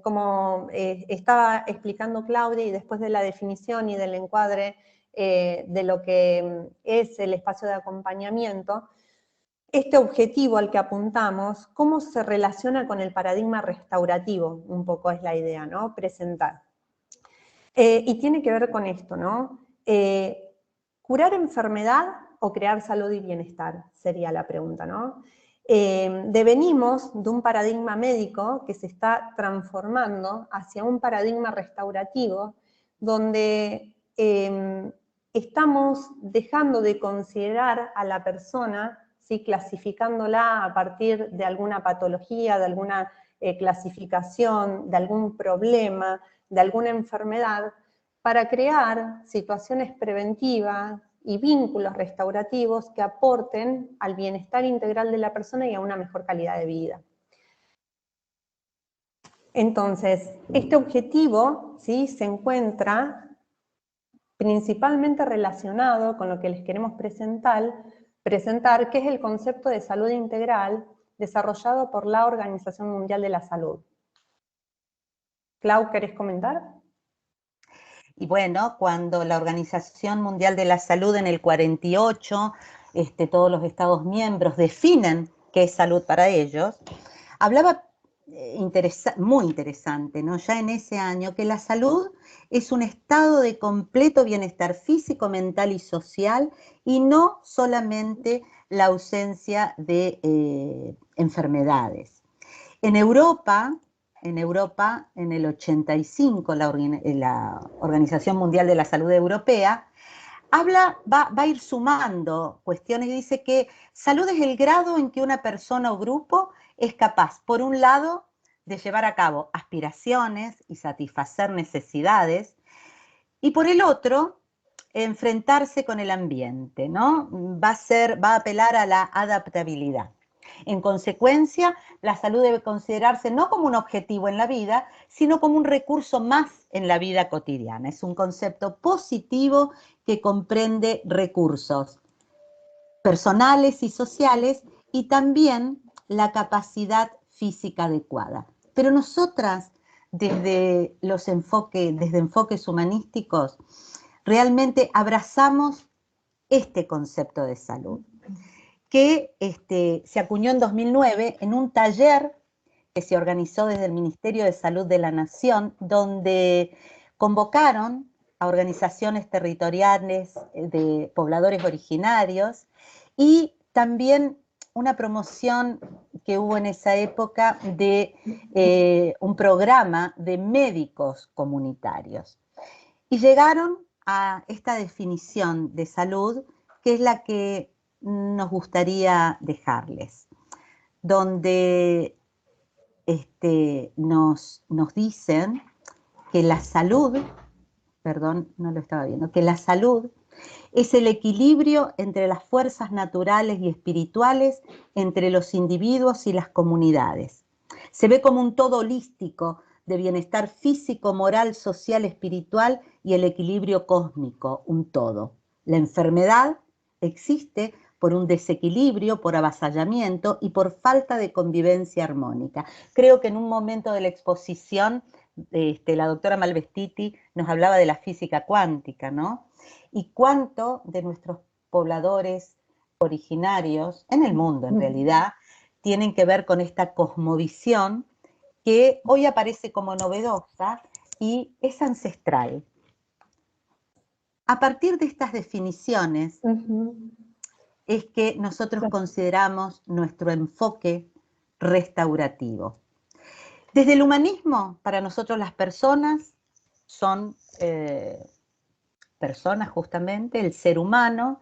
como estaba explicando Claudia, y después de la definición y del encuadre de lo que es el espacio de acompañamiento, este objetivo al que apuntamos, cómo se relaciona con el paradigma restaurativo, un poco es la idea, ¿no? Presentar. Y tiene que ver con esto, ¿no? ¿Curar enfermedad o crear salud y bienestar? Sería la pregunta, ¿no? Devenimos de un paradigma médico que se está transformando hacia un paradigma restaurativo, donde estamos dejando de considerar a la persona, ¿sí? Clasificándola a partir de alguna patología, de alguna clasificación, de algún problema, de alguna enfermedad, para crear situaciones preventivas y vínculos restaurativos que aporten al bienestar integral de la persona y a una mejor calidad de vida. Entonces, este objetivo, ¿sí?, se encuentra principalmente relacionado con lo que les queremos presentar, que es el concepto de salud integral desarrollado por la Organización Mundial de la Salud. Clau, ¿querés comentar? Y bueno, cuando la Organización Mundial de la Salud en el 48, todos los Estados miembros definen qué es salud para ellos, hablaba muy interesante, ¿no? Ya en ese año, que la salud es un estado de completo bienestar físico, mental y social, y no solamente la ausencia de enfermedades. En Europa, en el 85, la Organización Mundial de la Salud Europea va a ir sumando cuestiones y dice que salud es el grado en que una persona o grupo es capaz, por un lado, de llevar a cabo aspiraciones y satisfacer necesidades, y por el otro, enfrentarse con el ambiente, ¿no? Va a apelar a la adaptabilidad. En consecuencia, la salud debe considerarse no como un objetivo en la vida, sino como un recurso más en la vida cotidiana. Es un concepto positivo que comprende recursos personales y sociales y también la capacidad física adecuada. Pero nosotras, desde enfoques humanísticos, realmente abrazamos este concepto de salud, que se acuñó en 2009 en un taller que se organizó desde el Ministerio de Salud de la Nación, donde convocaron a organizaciones territoriales de pobladores originarios y también una promoción que hubo en esa época de un programa de médicos comunitarios. Y llegaron a esta definición de salud, que es la que nos gustaría dejarles, donde nos dicen que la salud, que la salud es el equilibrio entre las fuerzas naturales y espirituales entre los individuos y las comunidades. Se ve como un todo holístico de bienestar físico, moral, social, espiritual y el equilibrio cósmico, un todo. La enfermedad existe por un desequilibrio, por avasallamiento y por falta de convivencia armónica. Creo que en un momento de la exposición, la doctora Malvestiti nos hablaba de la física cuántica, ¿no? Y cuánto de nuestros pobladores originarios, en el mundo en realidad, tienen que ver con esta cosmovisión que hoy aparece como novedosa y es ancestral. A partir de estas definiciones, es que nosotros consideramos nuestro enfoque restaurativo. Desde el humanismo, para nosotros las personas son personas justamente, el ser humano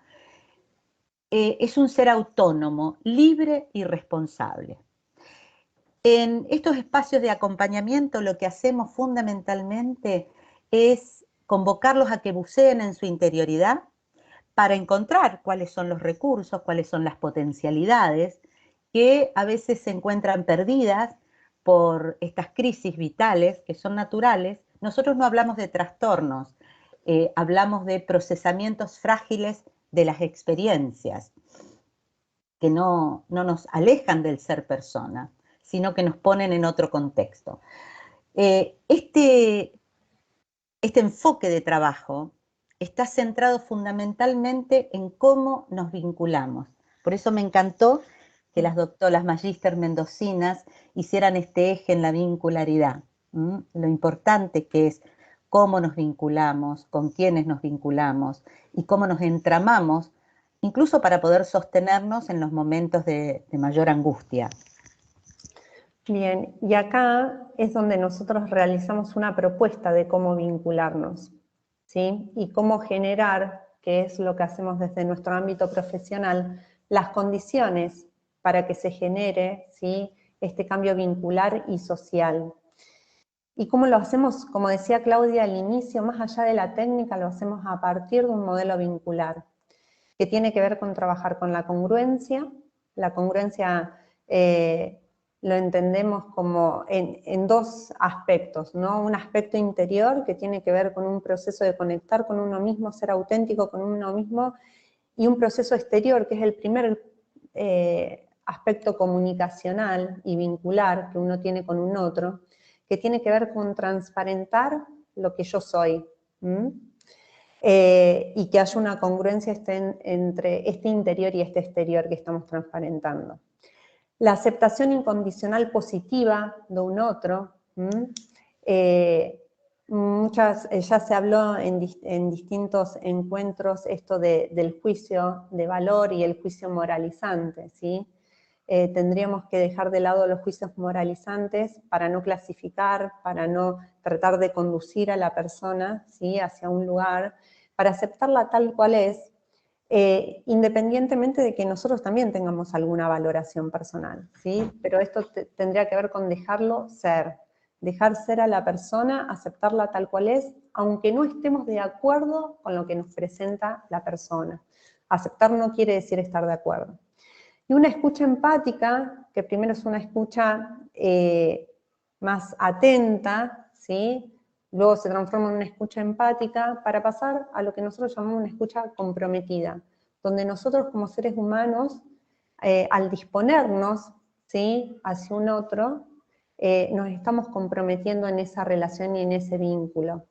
es un ser autónomo, libre y responsable. En estos espacios de acompañamiento lo que hacemos fundamentalmente es convocarlos a que buceen en su interioridad, para encontrar cuáles son los recursos, cuáles son las potencialidades que a veces se encuentran perdidas por estas crisis vitales que son naturales. Nosotros no hablamos de trastornos, hablamos de procesamientos frágiles de las experiencias, que no nos alejan del ser persona, sino que nos ponen en otro contexto. Este enfoque de trabajo está centrado fundamentalmente en cómo nos vinculamos. Por eso me encantó que las magíster mendocinas hicieran este eje en la vincularidad. Lo importante que es cómo nos vinculamos, con quiénes nos vinculamos y cómo nos entramamos, incluso para poder sostenernos en los momentos de mayor angustia. Bien, y acá es donde nosotros realizamos una propuesta de cómo vincularnos, ¿sí? Y cómo generar, que es lo que hacemos desde nuestro ámbito profesional, las condiciones para que se genere, ¿sí?, este cambio vincular y social. ¿Y cómo lo hacemos? Como decía Claudia al inicio, más allá de la técnica, lo hacemos a partir de un modelo vincular, que tiene que ver con trabajar con la congruencia. La congruencia lo entendemos como en dos aspectos, ¿no? Un aspecto interior que tiene que ver con un proceso de conectar con uno mismo, ser auténtico con uno mismo, y un proceso exterior, que es el primer aspecto comunicacional y vincular que uno tiene con un otro, que tiene que ver con transparentar lo que yo soy, y que haya una congruencia entre este interior y este exterior que estamos transparentando. La aceptación incondicional positiva de un otro, ya se habló en distintos encuentros esto del juicio de valor y el juicio moralizante, ¿sí? Tendríamos que dejar de lado los juicios moralizantes para no clasificar, para no tratar de conducir a la persona, ¿sí?, hacia un lugar, para aceptarla tal cual es, independientemente de que nosotros también tengamos alguna valoración personal, ¿sí? Pero esto tendría que ver con dejarlo ser, dejar ser a la persona, aceptarla tal cual es, aunque no estemos de acuerdo con lo que nos presenta la persona. Aceptar no quiere decir estar de acuerdo. Y una escucha empática, que primero es una escucha más atenta, ¿sí?, luego se transforma en una escucha empática, para pasar a lo que nosotros llamamos una escucha comprometida, donde nosotros como seres humanos, al disponernos, ¿sí?, hacia un otro, nos estamos comprometiendo en esa relación y en ese vínculo.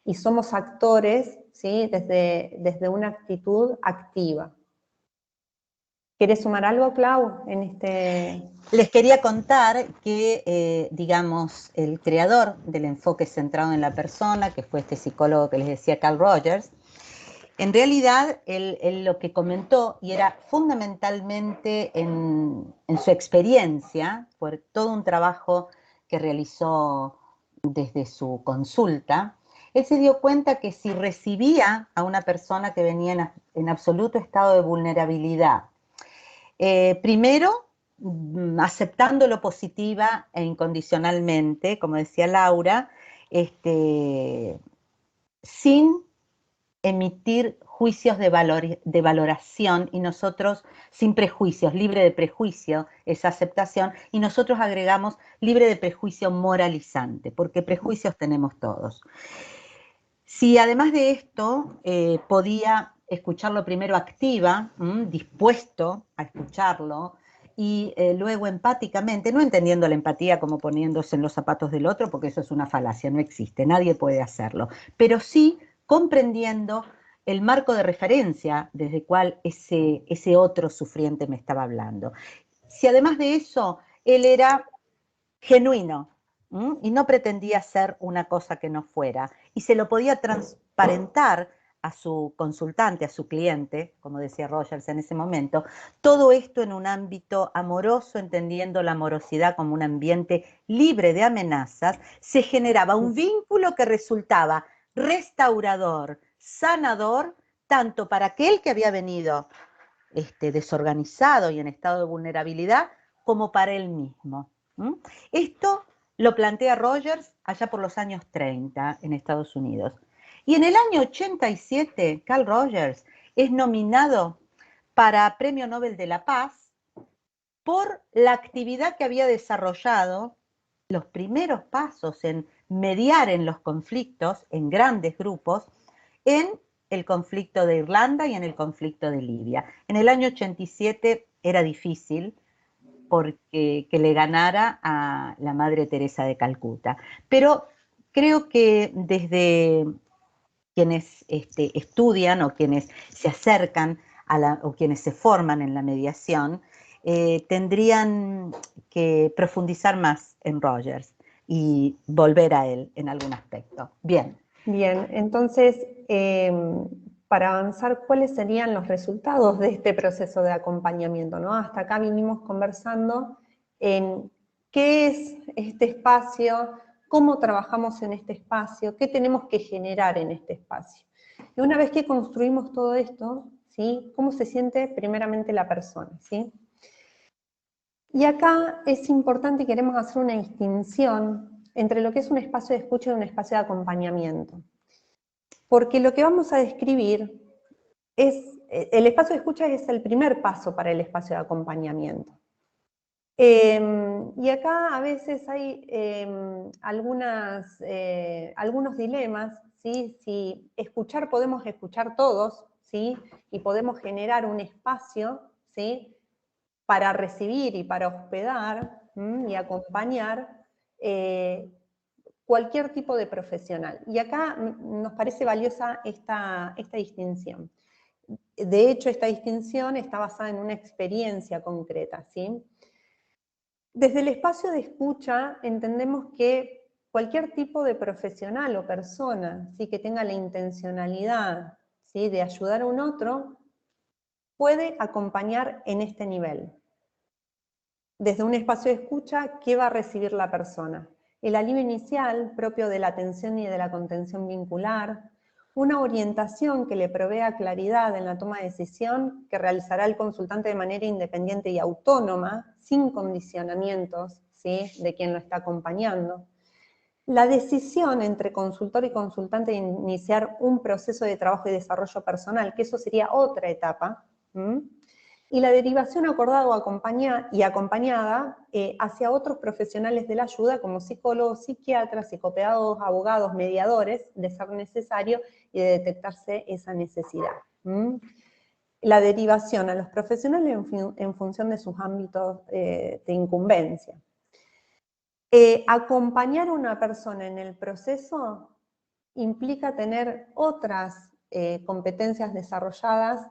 Y somos actores, ¿sí?, desde una actitud activa. ¿Querés sumar algo, Clau, en este...? Les quería contar que, digamos, el creador del enfoque centrado en la persona, que fue este psicólogo que les decía, Carl Rogers, en realidad él lo que comentó, y era fundamentalmente en su experiencia, por todo un trabajo que realizó desde su consulta, él se dio cuenta que si recibía a una persona que venía en absoluto estado de vulnerabilidad, primero, aceptándolo positiva e incondicionalmente, como decía Laura, sin emitir juicios de valoración, y nosotros, sin prejuicios, libre de prejuicio, esa aceptación, y nosotros agregamos libre de prejuicio moralizante, porque prejuicios tenemos todos. Si además de esto podía escucharlo primero activa, dispuesto a escucharlo, y luego empáticamente, no entendiendo la empatía como poniéndose en los zapatos del otro, porque eso es una falacia, no existe, nadie puede hacerlo, pero sí comprendiendo el marco de referencia desde el cual ese otro sufriente me estaba hablando. Si además de eso él era genuino, y no pretendía ser una cosa que no fuera, y se lo podía transparentar a su consultante, a su cliente, como decía Rogers en ese momento, todo esto en un ámbito amoroso, entendiendo la amorosidad como un ambiente libre de amenazas, se generaba un vínculo que resultaba restaurador, sanador, tanto para aquel que había venido desorganizado y en estado de vulnerabilidad, como para él mismo. Esto lo plantea Rogers allá por los años 30 en Estados Unidos. Y en el año 87, Carl Rogers es nominado para Premio Nobel de la Paz por la actividad que había desarrollado, los primeros pasos en mediar en los conflictos, en grandes grupos, en el conflicto de Irlanda y en el conflicto de Libia. En el año 87 era difícil, porque que le ganara a la Madre Teresa de Calcuta. Pero creo que desde quienes estudian o quienes se acercan o quienes se forman en la mediación, tendrían que profundizar más en Rogers y volver a él en algún aspecto. Bien. Bien, entonces, para avanzar, ¿cuáles serían los resultados de este proceso de acompañamiento, ¿no? Hasta acá vinimos conversando en qué es este espacio, cómo trabajamos en este espacio, qué tenemos que generar en este espacio. Y una vez que construimos todo esto, ¿sí? ¿Cómo se siente primeramente la persona, ¿sí? Y acá es importante y queremos hacer una distinción entre lo que es un espacio de escucha y un espacio de acompañamiento. Porque lo que vamos a describir es, el espacio de escucha es el primer paso para el espacio de acompañamiento. Y acá a veces hay algunos dilemas, ¿sí? Si escuchar, podemos escuchar todos, ¿sí? Y podemos generar un espacio, ¿sí? Para recibir y para hospedar y acompañar cualquier tipo de profesional. Y acá nos parece valiosa esta distinción. De hecho, esta distinción está basada en una experiencia concreta, ¿sí? Desde el espacio de escucha entendemos que cualquier tipo de profesional o persona, ¿sí? Que tenga la intencionalidad, ¿sí? De ayudar a un otro, puede acompañar en este nivel. Desde un espacio de escucha, ¿qué va a recibir la persona? El alivio inicial, propio de la atención y de la contención vincular, una orientación que le provea claridad en la toma de decisión, que realizará el consultante de manera independiente y autónoma, sin condicionamientos, ¿sí? De quien lo está acompañando. La decisión entre consultor y consultante de iniciar un proceso de trabajo y desarrollo personal, que eso sería otra etapa, y la derivación acordada y acompañada hacia otros profesionales de la ayuda, como psicólogos, psiquiatras, psicopedagogos, abogados, mediadores, de ser necesario y de detectarse esa necesidad. La derivación a los profesionales en función de sus ámbitos de incumbencia. Acompañar a una persona en el proceso implica tener otras competencias desarrolladas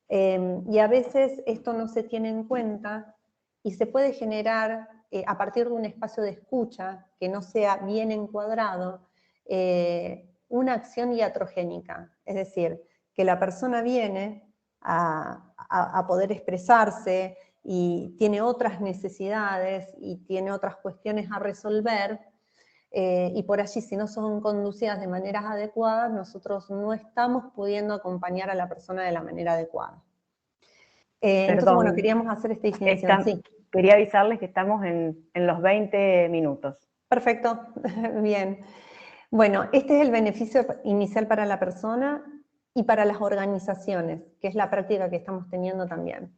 y a veces esto no se tiene en cuenta y se puede generar a partir de un espacio de escucha que no sea bien encuadrado, una acción iatrogénica, es decir, que la persona viene a poder expresarse y tiene otras necesidades y tiene otras cuestiones a resolver, y por allí si no son conducidas de maneras adecuadas, nosotros no estamos pudiendo acompañar a la persona de la manera adecuada. Entonces, bueno, queríamos hacer esta distinción. Sí. Quería avisarles que estamos en los 20 minutos. Perfecto, bien. Bueno, este es el beneficio inicial para la persona y para las organizaciones, que es la práctica que estamos teniendo también.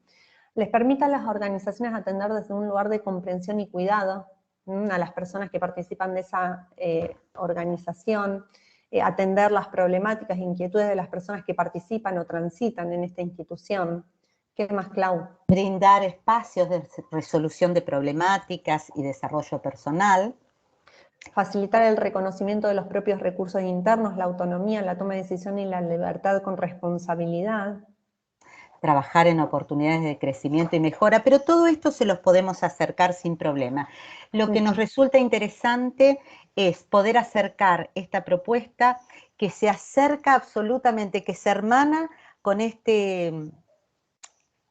Les permite a las organizaciones atender desde un lugar de comprensión y cuidado a las personas que participan de esa organización, atender las problemáticas e inquietudes de las personas que participan o transitan en esta institución. ¿Qué más, Clau? Brindar espacios de resolución de problemáticas y desarrollo personal. Facilitar el reconocimiento de los propios recursos internos, la autonomía, la toma de decisión y la libertad con responsabilidad. Trabajar en oportunidades de crecimiento y mejora, pero todo esto se los podemos acercar sin problema. Lo que nos resulta interesante es poder acercar esta propuesta que se acerca absolutamente, que se hermana con esta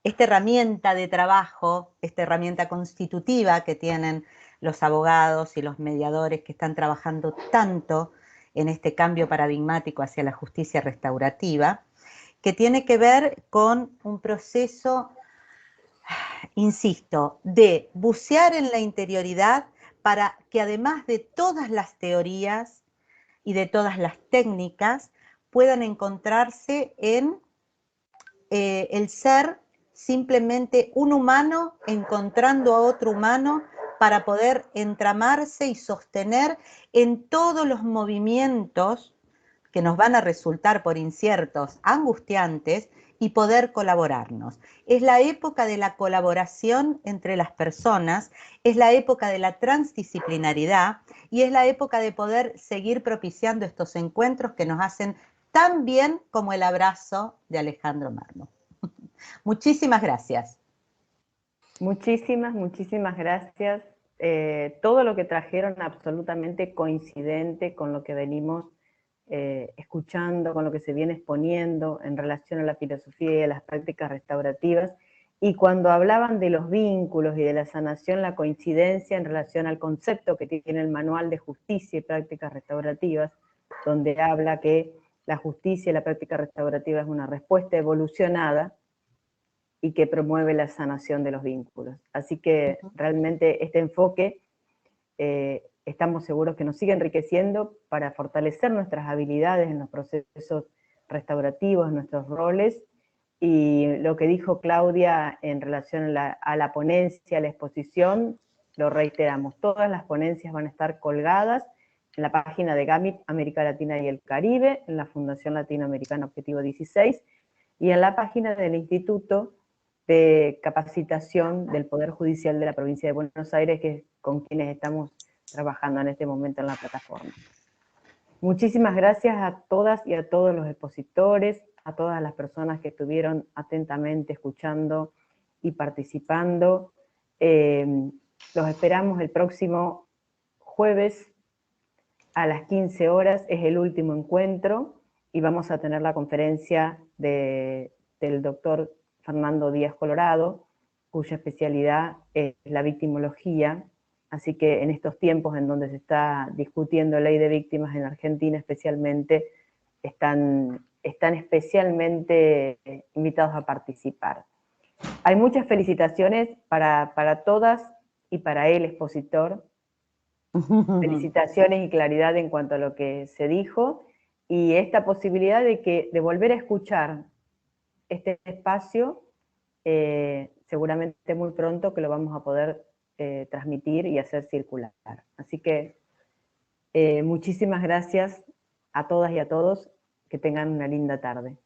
herramienta de trabajo, esta herramienta constitutiva que tienen los abogados y los mediadores que están trabajando tanto en este cambio paradigmático hacia la justicia restaurativa, que tiene que ver con un proceso, insisto, de bucear en la interioridad para que además de todas las teorías y de todas las técnicas puedan encontrarse en el ser simplemente un humano encontrando a otro humano para poder entramarse y sostener en todos los movimientos que nos van a resultar por inciertos, angustiantes, y poder colaborarnos. Es la época de la colaboración entre las personas, es la época de la transdisciplinaridad y es la época de poder seguir propiciando estos encuentros que nos hacen tan bien como el abrazo de Alejandro Marmo. Muchísimas gracias. Muchísimas gracias. Todo lo que trajeron absolutamente coincidente con lo que venimos escuchando, con lo que se viene exponiendo en relación a la filosofía y a las prácticas restaurativas. Y cuando hablaban de los vínculos y de la sanación, la coincidencia en relación al concepto que tiene el Manual de Justicia y Prácticas Restaurativas, donde habla que la justicia y la práctica restaurativa es una respuesta evolucionada y que promueve la sanación de los vínculos. Así que realmente este enfoque estamos seguros que nos sigue enriqueciendo para fortalecer nuestras habilidades en los procesos restaurativos, en nuestros roles, y lo que dijo Claudia en relación a la ponencia, a la exposición, lo reiteramos, todas las ponencias van a estar colgadas en la página de GAMIP América Latina y el Caribe, en la Fundación Latinoamericana Objetivo 16, y en la página del Instituto de Capacitación del Poder Judicial de la Provincia de Buenos Aires, que es con quienes estamos trabajando en este momento en la plataforma. Muchísimas gracias a todas y a todos los expositores, a todas las personas que estuvieron atentamente escuchando y participando. Los esperamos el próximo jueves a las 15 horas, es el último encuentro, y vamos a tener la conferencia del doctor Fernando Díaz Colorado, cuya especialidad es la victimología. Así que en estos tiempos en donde se está discutiendo ley de víctimas en Argentina especialmente, están especialmente invitados a participar. Hay muchas felicitaciones para todas y para el expositor. Felicitaciones y claridad en cuanto a lo que se dijo, y esta posibilidad de volver a escuchar este espacio, seguramente muy pronto que lo vamos a poder transmitir y hacer circular. Así que muchísimas gracias a todas y a todos, que tengan una linda tarde.